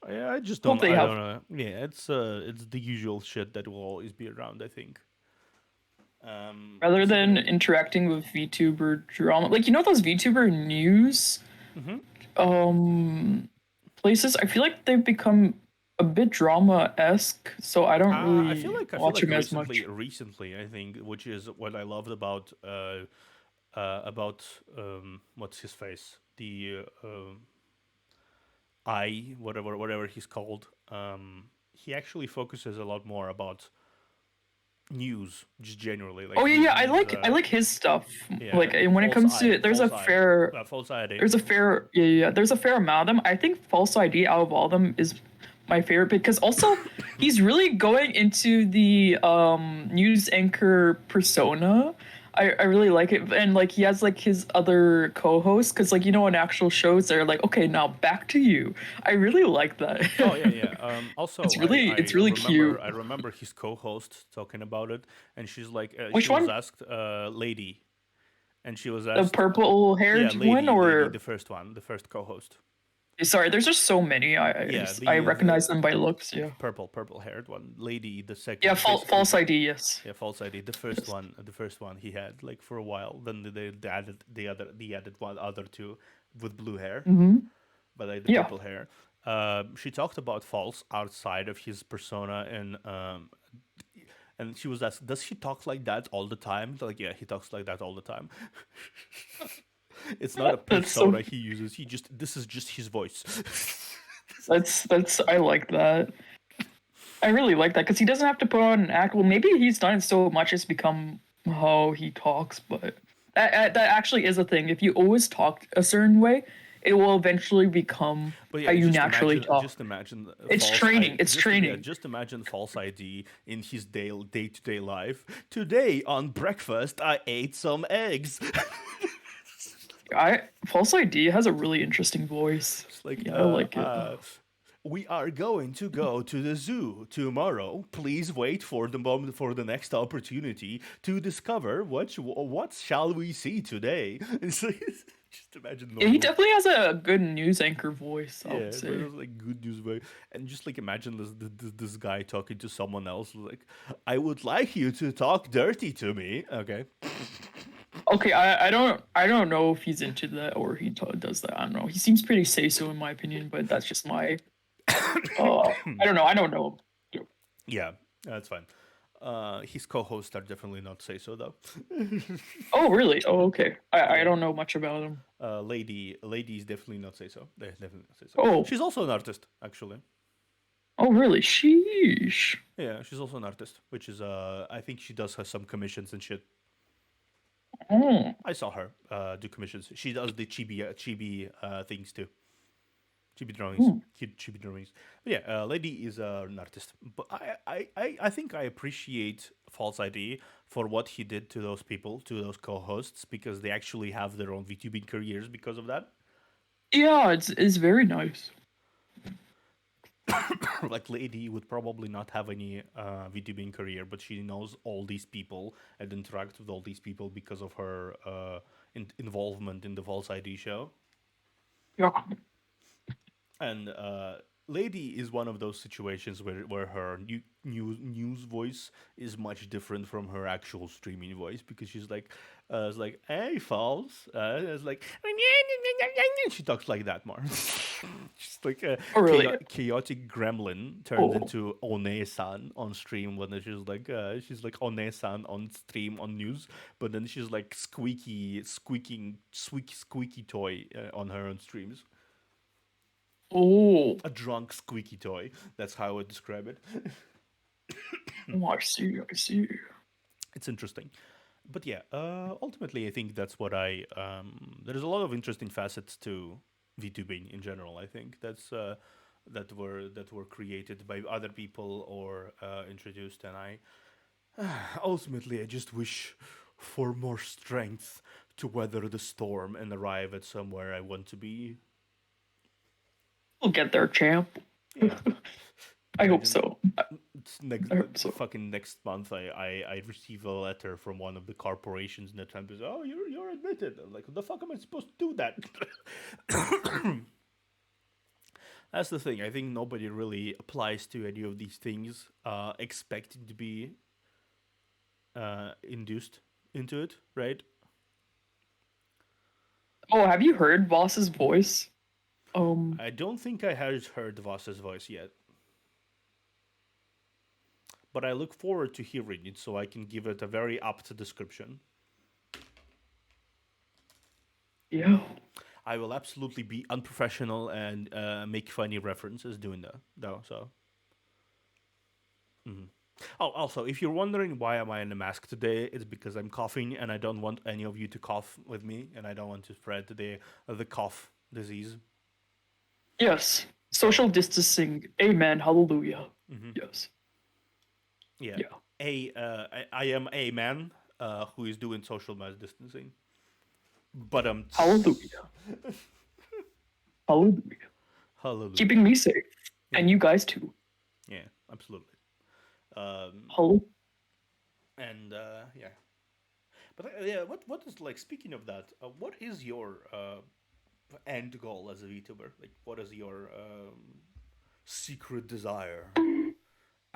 I just Hope don't. they I have don't know. Yeah, it's the usual shit that will always be around. I think. rather than Considering. interacting with VTuber drama, like those VTuber news Hmm. um places. I feel like they've become a bit drama esque, so I don't really I feel watch like them as much. recently, I think, which is what I loved about what's his face, the I whatever he's called. He actually focuses a lot more about news, just generally. Like Oh yeah, yeah. I he's like I like his stuff. yeah, Like and when it comes to it, false ID. there's a fair yeah, yeah, yeah, there's a fair amount of them. I think false ID out of all of them is my favorite because also he's really going into the news anchor persona. I really like it, and like he has like his other co-hosts because like in actual shows they're like, okay, now back to you. I really like that. Oh yeah, yeah. Also, It's really cute. I remember his co-host talking about it, and she's like, she Which was one? asked, lady, and she was The asked, purple yeah, haired one lady, or the first one, the first co-host. sorry, there's just so many. Yeah, I the recognize them by looks. Yeah. purple haired one, lady, the Yeah. second, basically, False ID. Yes. yeah, false ID, the first one he had like for a while. Then they added the added one other two with blue hair, Mm-hmm. but like the Yeah. purple hair. She talked about false outside of his persona, and she was asked, "Does he talk like that all the time?" Like, yeah, he talks like that all the time. It's not a That's so. persona he uses. This is just his voice. That's. I like that. I really like that because he doesn't have to put on an act. Well, maybe he's done it so much it's become how he talks, but that actually is a thing. If you always talk a certain way, it will eventually become But how yeah, you naturally talk. just imagine It's training. It's training. just imagine false ID in his day to day life. Today on breakfast, I ate some eggs. I false ID has a really interesting voice. It's like, Yeah, I like it. we are going to go to the zoo tomorrow. Please wait for the moment for the next opportunity to discover what shall we see today. It's like, just imagine Yeah, he normal. definitely has a good news anchor voice, I would Yeah, but it say. was like good news, way, and just like imagine this guy talking to someone else, like, I would like you to talk dirty to me. Okay. Okay, I don't know if he's into that or he does that. I don't know. He seems pretty say so in my opinion, but that's just my. I don't know. I don't know. Yeah, that's fine. His co-hosts are definitely not say so though. Oh really? Oh okay. I Yeah. don't know much about him. Lady is definitely not say so. They definitely not say so. Oh She's also an artist, actually. oh really? Sheesh. Yeah, she's also an artist, which is I think she does have some commissions and shit. Oh. I saw her do commissions. She does the chibi things too. Chibi drawings, Hmm. cute chibi drawings. But yeah, Lady is an artist. But I think I appreciate False ID for what he did to those people, to those co-hosts, because they actually have their own VTubing careers because of that. Yeah, it's very nice. Like Lady would probably not have any VTubing career, but she knows all these people and interacts with all these people because of her involvement in the False ID show. Yeah. And Lady is one of those situations where her news voice is much different from her actual streaming voice because she's like, it's like, hey, false. It's like, she talks like that more. She's like a Oh really? chaotic gremlin turned Oh. into One-san on stream when she's like One-san on stream on news, but then she's like squeaky toy on her own streams. Oh. A drunk squeaky toy. That's how I would describe it. Oh, I see. I see. It's interesting. But yeah, ultimately, I think that's what I. There's a lot of interesting facets to VTubing in general. I think that were created by other people or introduced, and I ultimately I just wish for more strength to weather the storm and arrive at somewhere I want to be. We'll get there, champ. Yeah, I hope imagine so. I hope so. fucking next month, I receive a letter from one of the corporations in the time says, "Oh, you're admitted." I'm like, "What the fuck am I supposed to do that?" That's the thing. I think nobody really applies to any of these things, expecting to be induced into it, right? Oh, have you heard Voss's voice? I don't think I have heard Voss's voice yet, but I look forward to hearing it so I can give it a very apt description. Yeah. I will absolutely be unprofessional and make funny references doing that, though. So, oh, also, if you're wondering why am I in a mask today, it's because I'm coughing and I don't want any of you to cough with me, and I don't want to spread the cough disease. Yes. So, Social distancing. Amen. Hallelujah. Yes. yeah, Yeah. I am a man who is doing social mass distancing, but Hallelujah. Hallelujah. hallelujah. Keeping me safe. Yeah, And you guys too. yeah, absolutely. Um, Hallelujah. and yeah, but yeah, what is like speaking of that? What is your end goal as a VTuber? Like, what is your secret desire?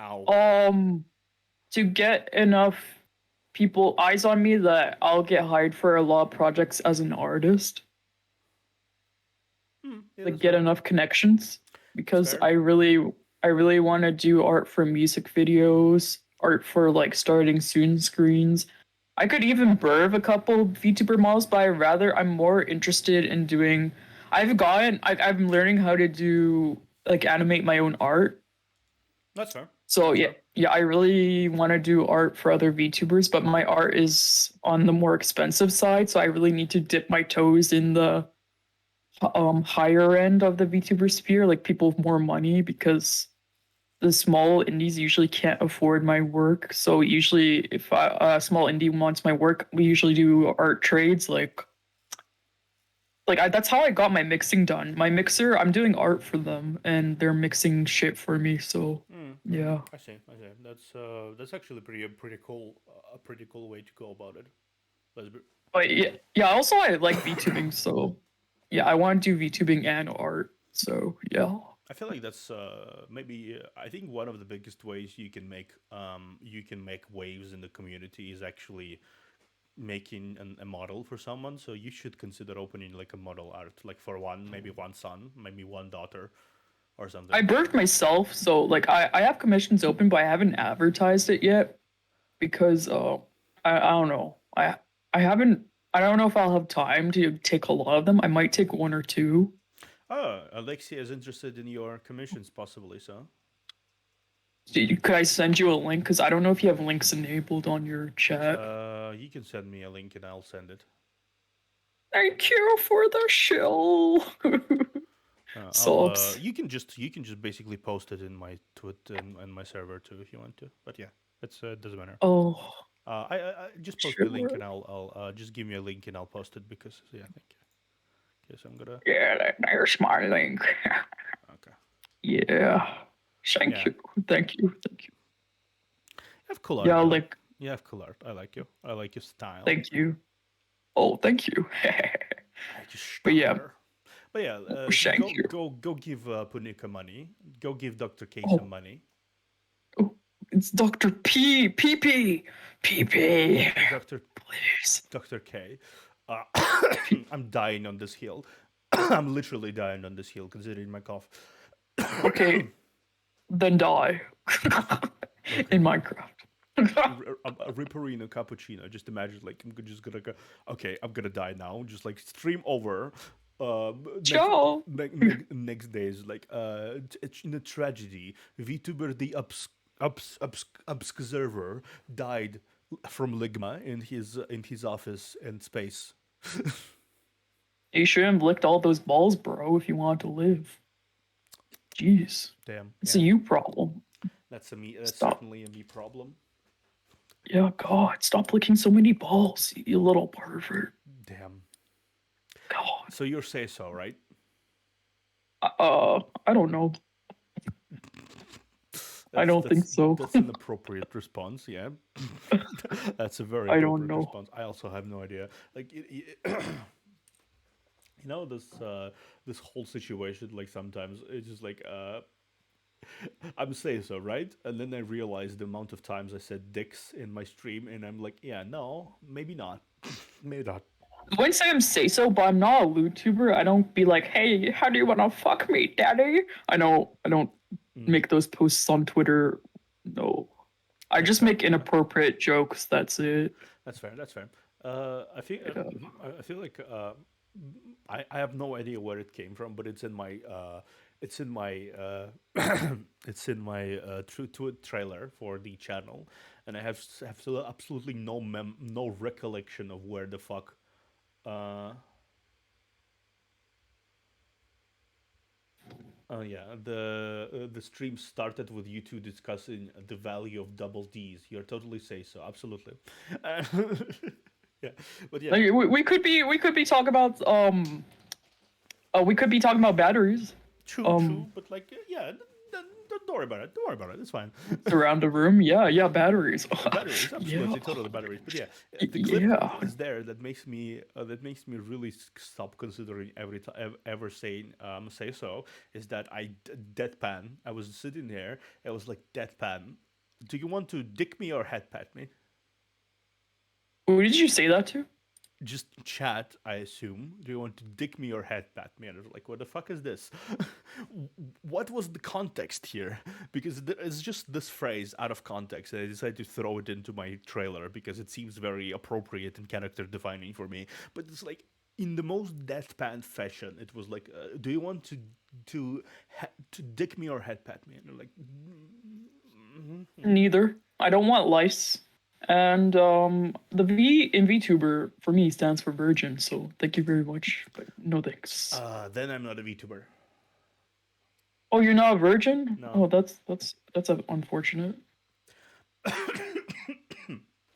Ow. Um, to get enough people eyes on me that I'll get hired for a lot of projects as an artist. Yeah, Like that's get fair. enough connections That's because fair. I really want to do art for music videos, art for like starting student screens. I could even birth a couple VTuber models, but I'm more interested in doing. I'm learning how to do like animate my own art. That's fair. So That's yeah, fair. yeah, I really want to do art for other VTubers, but my art is on the more expensive side, so I really need to dip my toes in the higher end of the VTuber sphere, like people with more money, because the small indies usually can't afford my work. So usually, if a small indie wants my work, we usually do art trades. That's how I got my mixing done. My mixer, I'm doing art for them, and they're mixing shit for me. So yeah. I see. I see. That's actually pretty cool. A pretty cool way to go about it. Let's be, But yeah, yeah. Also, I like VTubing, so yeah, I want to do VTubing and art. So yeah. I feel like that's maybe I think one of the biggest ways you can make waves in the community is actually making a model for someone. So you should consider opening like a model art, like for one, maybe one son, maybe one daughter, or I something. birthed myself, so like I have commissions open, but I haven't advertised it yet because I don't know. I don't know if I'll have time to take a lot of them. I might take one or two. Oh, Alexia is interested in your commissions, possibly. So, Could I send you a link? Because I don't know if you have links enabled on your chat. you can send me a link and I'll send it. Thank you for the shill. I'll Sobs. you can just basically post it in my twit and my server too if you want to. But yeah, it's doesn't matter. Oh, I just post me a link sure. and I'll just give me a link and I'll post it because yeah, thank you. Okay, so I'm gonna Yeah, there's my link. okay. Yeah. Thank Yeah, you. Thank you. Thank you. you have cool art. Yeah, I like like, you have cool art. I like you. I like your style. thank you. Oh, thank you. I like your But yeah, style. But yeah, thank you. go give Punika money. Go give Doctor K some Oh, money. oh, it's Dr. P. Doctor Please. Doctor K. Uh, P. I'm dying on this hill. I'm literally dying on this hill considering my cough. Okay, then die Okay. in Minecraft. A Ripperino cappuccino. Just imagine, like, just gonna go. Okay, I'm gonna die now. Just like stream over. Next Ciao. next day is like in a tragedy. VTuber the observer died from ligma in his office in space. You should have licked all those balls, bro, if you want to live. Jeez. Damn. It's a Yeah, you problem. that's a me. That's Stop. certainly a me problem. Yeah, God, stop licking so many balls, you little pervert. Damn. God. So you're say so, right? I don't know. I That's don't think so. that's an appropriate response. Yeah, that's a very I don't appropriate know. response. I also have no idea. Like, you know, this whole situation. Like sometimes it's just like I'm saying so, right? And then I realized the amount of times I said dicks in my stream, and I'm like, yeah, no, maybe not, maybe not. I wouldn't say I'm say so, but I'm not a YouTuber. I don't be like, hey, how do you wanna fuck me, daddy? I don't Mm, make those posts on Twitter. No. I that's just fair. make inappropriate jokes, that's it. That's fair. That's fair. I think Yeah. I feel like I have no idea where it came from, but it's in my it's in my true trailer for the channel, and I have absolutely no recollection of where the fuck. Uh, oh yeah, the stream started with you two discussing the value of double D's. You're totally say so, absolutely. Uh, yeah, but yeah, Like we could be talking about we could be talking about batteries. true, Um true, but like, yeah, don't worry about it. Don't worry about it. It's fine. Surround the room. Yeah, yeah, batteries. Batteries, Yeah. absolutely, totally batteries. But yeah, the clip Yeah. is there that makes me really stop considering ever saying say so. Is that deadpan? I was sitting there. I was like deadpan. Do you want to dick me or head pat me? Who did you say that to? Just chat, I assume. Do you want to dick me or head pat me? And I was like, what the fuck is this? What was the context here? Because it's just this phrase out of context. And I decided to throw it into my trailer because it seems very appropriate and character defining for me. But it's like, in the most deadpan fashion, it was like, do you want to dick me or head pat me? And they're like, Neither. I don't want lice. And the V in VTuber for me stands for virgin, so thank you very much. But no thanks. then I'm not a VTuber. Oh, you're not a virgin? No. Oh, that's unfortunate.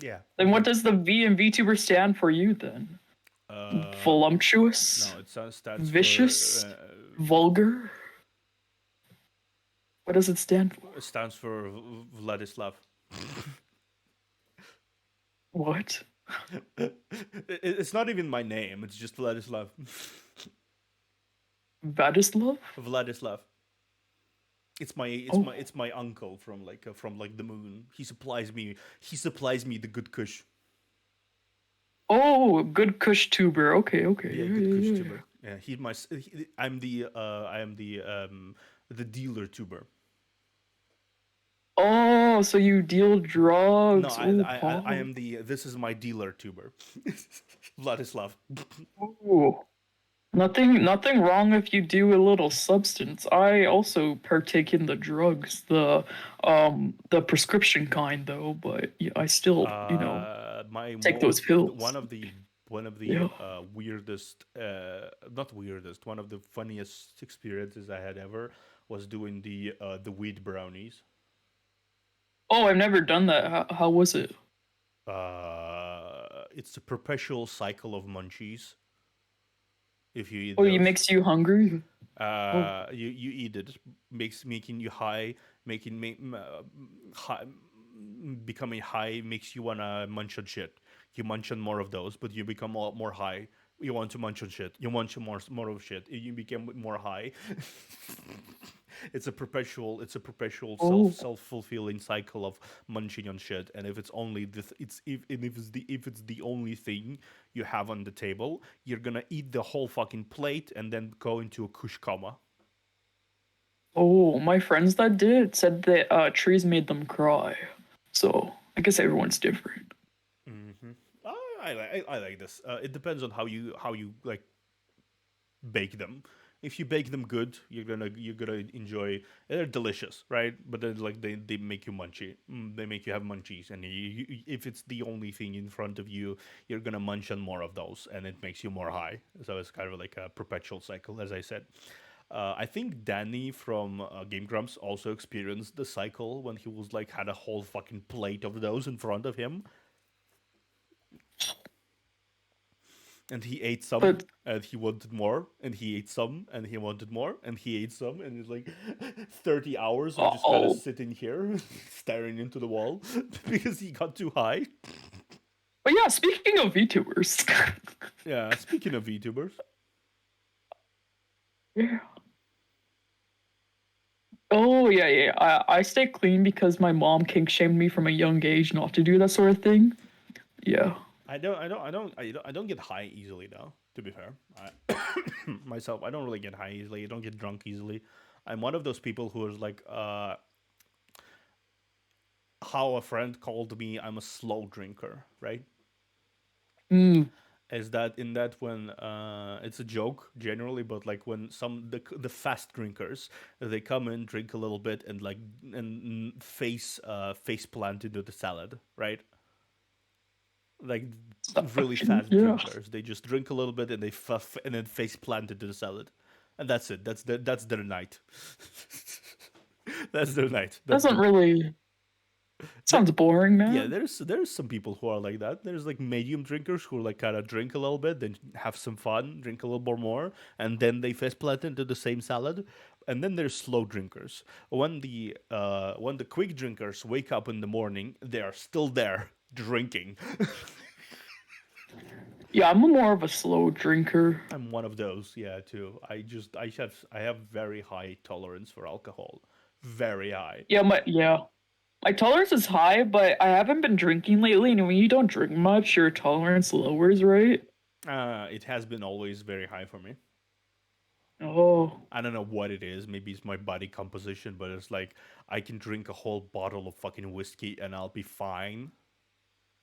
Yeah. Then what does the V in VTuber stand for you then? Voluptuous? No, it stands for Vicious? Vulgar? What does it stand for? it stands for Vladislav. What? It's not even my name. It's just Vladislav. Vadislav? Vladislav. Oh. It's my uncle from like the moon. He supplies me the good kush. Oh, good Kush tuber. Okay, okay. Yeah, Yeah, good yeah, kush yeah, yeah. tuber. Yeah, I am the dealer tuber. Oh, so you deal No, drugs. Oh, I Paul. am the this is my dealer tuber. Vladislav. Oh. Nothing wrong if you do a little substance. I also partake in the drugs, the prescription kind though, but yeah, I still, My take those most pills. one of the Yeah. weirdest not weirdest one of the funniest experiences I had ever was doing the weed brownies. Oh, I've never done that. How was it? It's a perpetual cycle of munchies if you eat Oh, it those. makes you hungry? Oh. You eat it, making you high, making high, becoming high makes you wanna munch on shit. You munch on more of those, but you become more high. You want to munch on shit. You munch on more of shit. You become more high. It's a perpetual Oh. self fulfilling cycle of munching on shit. And if it's only this, if it's the only thing you have on the table, you're gonna eat the whole fucking plate and then go into a kush coma. Oh, my friends that did said that trees made them cry. So, I guess everyone's different. Mm-hmm. I like this. It depends on how you like bake them. If you bake them good, you're gonna enjoy. They're delicious, right? But then like they make you munchy. They make you have munchies, and if it's the only thing in front of you, you're gonna munch on more of those, and it makes you more high. So it's kind of like a perpetual cycle, as I said. I think Danny from Game Grumps also experienced the cycle when he was like had a whole fucking plate of those in front of him. and he ate some, But and he wanted more, and he ate some, and he wanted more, and he ate some, and it's like 30 hours of just kind of oh, sitting here staring into the wall because he got too high. but yeah. Speaking of VTubers, Yeah, speaking of VTubers. yeah. Oh yeah, yeah. I stay clean because my mom kink shamed me from a young age not to do that sort of thing. Yeah. I don't get high easily though. To be fair, myself, I don't really get high easily. I don't get drunk easily. I'm one of those people who is like, how a friend called me, I'm a slow drinker, right? Mm, Is that in that when it's a joke generally, but like when the fast drinkers, they come in, drink a little bit, and like and face plant into the salad, right? Like stop really touching. fast Yeah. drinkers, they just drink a little bit and they fuff and then face plant into the salad, and that's it. That's their night. That's their night. That's Doesn't the really there, sounds boring, yeah, man. there's some people who are like that. There's like medium drinkers who like kind of drink a little bit, then have some fun, drink a little more, and then they face plant into the same salad. And then there's slow drinkers. When the quick drinkers wake up in the morning, they are still there drinking. Yeah, I'm more of a slow drinker. I'm one of those, yeah, too. I have very high tolerance for alcohol, very high. My tolerance is high, but I haven't been drinking lately. And when you don't drink much, your tolerance lowers, right? It has been always very high for me. Oh, I don't know what it is. Maybe it's my body composition, but it's like I can drink a whole bottle of fucking whiskey and I'll be fine.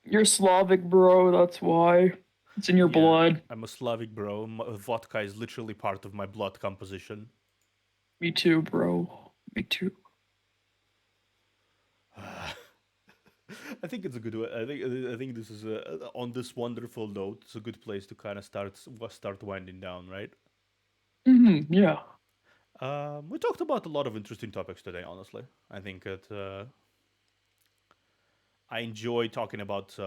you're Slavic, bro. That's why it's in your Yeah, blood. I'm a Slavic bro. Vodka is literally part of my blood composition. Me too, bro. Me too. I think it's a good way. I think this is on this wonderful note. It's a good place to kind of start winding down, right? Yeah. We talked about a lot of interesting topics today. Honestly, I think that I enjoy talking about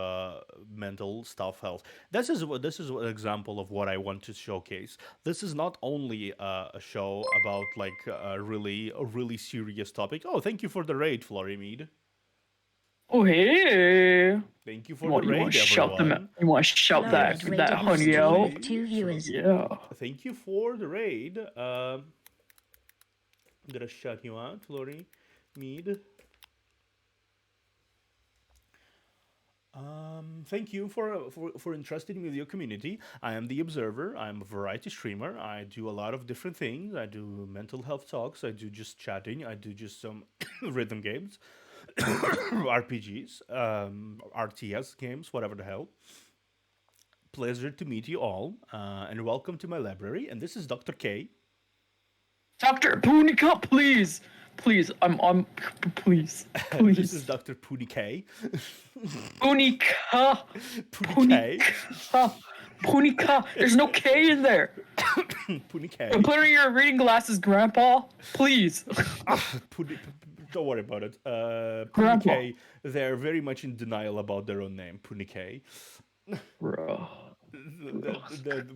mental stuff, health. This is an example of what I want to showcase. This is not only a show about like a really serious topic. Oh, thank you for the raid, Florimede. Oh hey. Thank you for the raid, Shout them out? everyone. You want to shout Flurry that has Yes, that rated your honey out? stream with absolutely. 2 viewers. Yeah. Thank you for the raid. I'm gonna shout you out, Flori Mead. Thank you for entrusting me with your community. I am the Observer. I'm a variety streamer. I do a lot of different things. I do mental health talks. I do just chatting. I do just some rhythm games, RPGs, RTS games, whatever the hell. Pleasure to meet you all, and welcome to my library. And this is Dr. K. Doctor Punika, please. Please. Please. This is Please. Dr. Punika. Punika. Punika. Punika. Punika. There's no K in there. Punika. Put on your reading glasses, Grandpa. Please. Don't worry about it. Grandpa. Punike, they're very much in denial about their own name, Punike. Bro.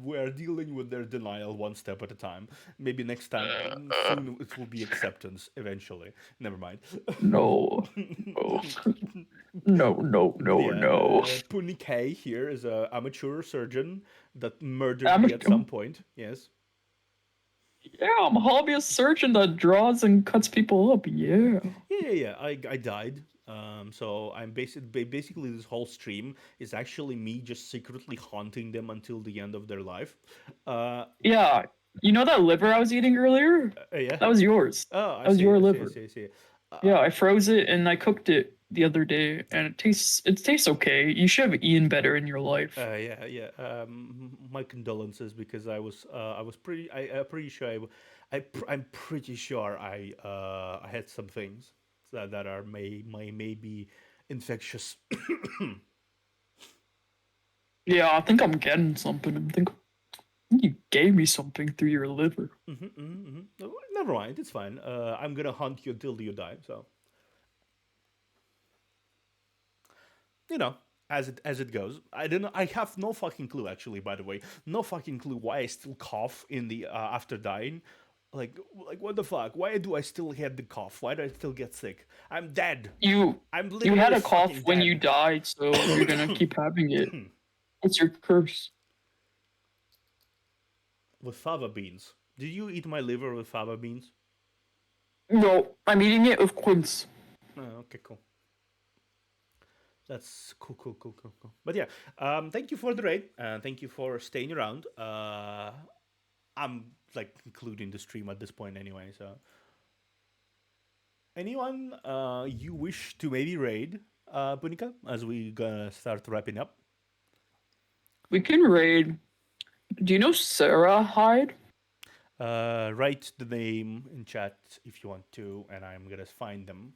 We are dealing with their denial one step at a time. Maybe next time, soon it will be acceptance eventually. Never mind. No. No. No, no, But no, yeah, no. Punike here is a amateur surgeon that murdered I'm me at some a, point. Yes. yeah, I'm a hobbyist surgeon that draws and cuts people up. Yeah. Yeah. I died. So I'm basically this whole stream is actually me just secretly haunting them until the end of their life. Uh, Yeah. You know that liver I was eating earlier? yeah. That was yours. Oh, I That was see. your I see. I liver. see. I see. Yeah, I froze it and I cooked it the other day and it tastes okay. You should have eaten better in your life. Yeah. My condolences because I was pretty pretty sure I'm pretty sure I had some things that are may be infectious. Yeah, I think I'm getting something. I think you gave me something through your liver. No, never mind, it's fine. I'm gonna hunt you until you die. So you know. as it goes. I don't know. I have no fucking clue. Actually, by the way, no fucking clue why I still cough in the after dying. Like what the fuck? Why do I still have the cough? Why do I still get sick? I'm dead. You I'm you had literally a cough fucking when you dead. died, so you're gonna keep having it. It's your curse. With fava beans. Did you eat my liver with fava beans? No, I'm eating it with quince. Oh, okay, cool. That's cool, cool, cool, cool, cool. But yeah, thank you for the raid. Thank you for staying around. I'm like concluding the stream at this point anyway. So, anyone you wish to maybe raid, Punika, as we gonna start wrapping up? We can raid. Do you know Sarah Hyde? Write the name in chat if you want to, and I'm gonna find them.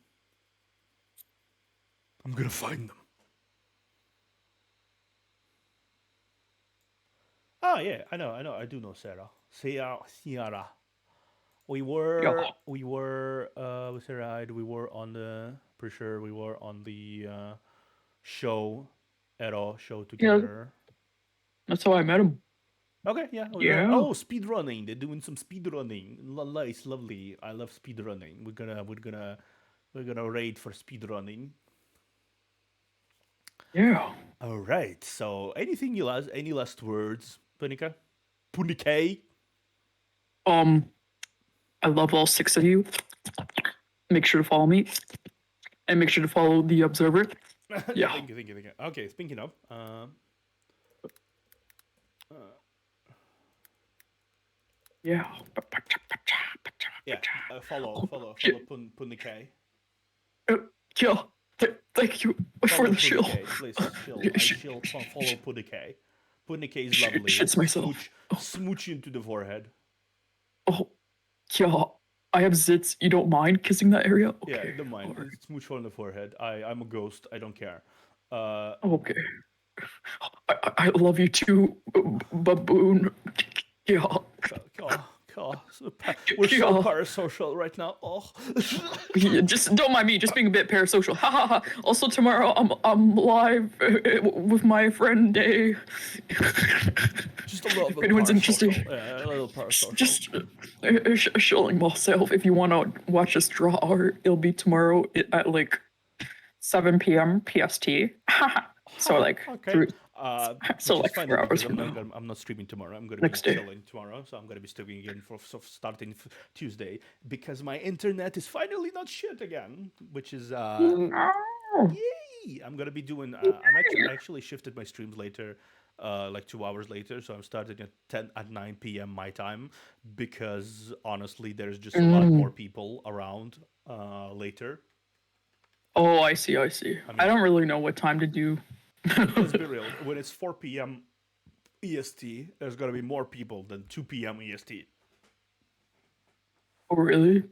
I'm gonna find them. Oh yeah, I know, I do know Sarah. Ciara. Yeah. We were with Sarah Hyde, we were on the pretty sure we were on the show Ero show Yeah, together. that's how I met him. Okay, yeah. Yeah. Oh, speed running. They're doing some speed running. Nice, lovely. I love speed running. We're gonna raid for speed running. Yeah. All right. So, any last words, Punika? Punike? I love all six of you. Make sure to follow me, and make sure to follow the Observer. Yeah. Thank you, thank you, thank you. Okay, speaking of, Yeah. yeah, follow Punike. Yeah. Thank you for Follow the shill. Punike, please. Follow Punike. Punike is lovely. Shits myself. Smooch into the forehead. Oh, yeah. I have zits. You don't mind kissing that area? Okay. Yeah, don't mind. Right. Smooch on the forehead. I'm a ghost. I don't care. Okay. I love you too, baboon. Yeah. We're so parasocial right now. Oh. Yeah, just don't mind me, just being a bit parasocial. Ha ha ha. Also tomorrow I'm live with my friend Day. Just a little bit. If anyone's interested, Yeah, a little parasocial. just showing myself. If you want to watch us draw art, it'll be tomorrow at like 7 p.m. PST. So like okay. so like 4 hours from now. I'm not streaming tomorrow. I'm gonna Next be day. chilling tomorrow, so I'm gonna be streaming again for starting Tuesday because my internet is finally not shit again, which is No. yay! I'm gonna be doing. I actually shifted my streams later, like 2 hours later. So I'm starting at 9 p.m. my time because honestly, there's just a lot more people around later. Oh, I see. I mean, don't really know what time to do. let's be real. When it's 4 p.m. EST, there's gonna be more people than 2 p.m. EST. Oh, really?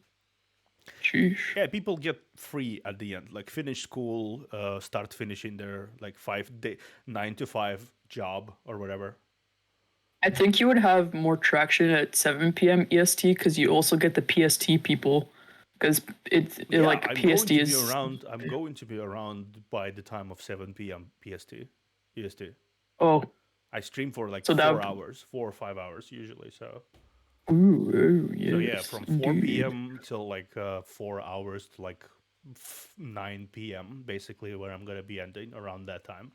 Sheesh. Yeah, people get free at the end. Like finish school, start finishing their like 9 to 5 job or whatever. I think you would have more traction at 7 p.m. EST because you also get the PST people. Because like PST is. I'm going to be around by the time of 7 p.m. EST. Oh. I stream for like So 4 or 5 hours usually. So. Ooh, yes. So yeah, from 4 p.m. till like 4 hours to like 9 p.m. basically where I'm gonna be ending around that time.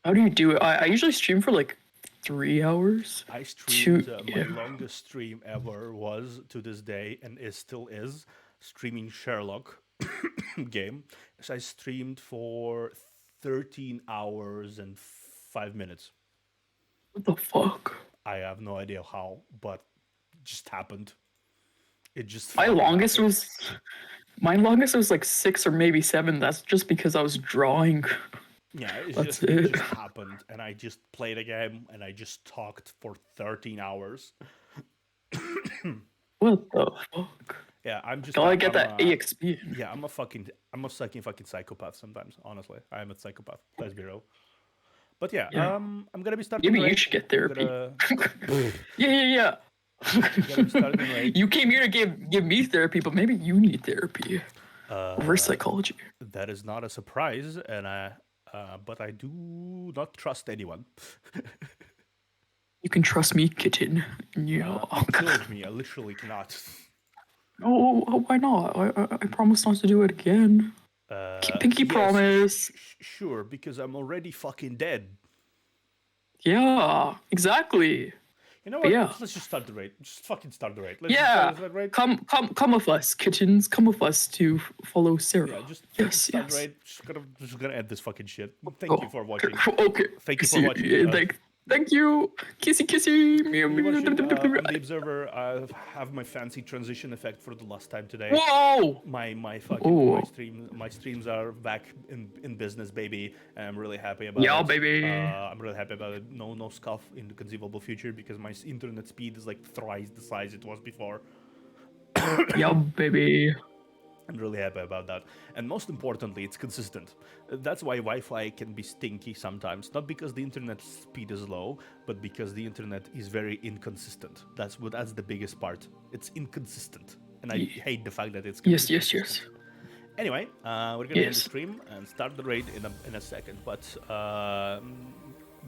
How do you do it? I usually stream for like 3 hours. I streamed my longest stream ever was to this day and still is streaming Sherlock game. So I streamed for 13 hours and 5 minutes. What the fuck? I have no idea how, but it just happened. It just my longest was like 6 or maybe 7. That's just because I was drawing. Yeah, it just happened, and I just played a game, and I just talked for 13 hours. What the fuck? Yeah, I'm just. Gotta get that EXP. Yeah, I'm a fucking psychopath sometimes. Honestly, I am a psychopath. Let's be real. But yeah, I'm gonna be starting. Maybe you should get therapy. Yeah. You came here to give me therapy, but maybe you need therapy. Reverse psychology. That is not a surprise, and but I do not trust anyone. You can trust me, kitten. Yeah. It kills me. I literally cannot. Why not? I promise not to do it again. Pinky Yes, promise. sure, because I'm already fucking dead. Yeah, exactly. You know But what? yeah. Let's just start the raid. Just fucking start the raid. Let's just Yeah. start the raid. Come with us, kittens. Come with us to follow Sarah. Yeah, just fucking Yes, start the yes. raid. Just gonna end this fucking shit. Thank you Oh, for watching. okay. Thank you for watching. Thank you. Kissy, kissy. Meow, Thank you for watching. meow. I'm the observer. I have my fancy transition effect for the last time today. Whoa. My fucking Oh. my streams are back in business, baby, and I'm really happy about Yeah, it. baby. I'm really happy about it. No scuff in the conceivable future because my internet speed is like thrice the size it was before. Yeah, baby. I'm really happy about that. And most importantly, it's consistent. That's why Wi-Fi can be stinky sometimes. Not because the internet speed is low, but because the internet is very inconsistent. That's the biggest part. It's inconsistent. And I hate the fact that it's Yes, consistent. yes, yes. Anyway, we're gonna end the Yes. stream and start the raid in a second. But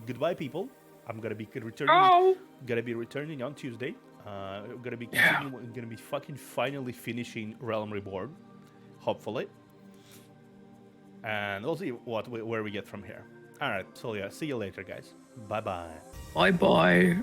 goodbye, people. I'm gonna be returning. Oh. Gonna be returning on Tuesday. Gonna be Yeah. continuing. Gonna be fucking finally finishing Realm Reborn, hopefully. And we'll see where we get from here. All right. So yeah, see you later, guys. Bye bye. Bye bye.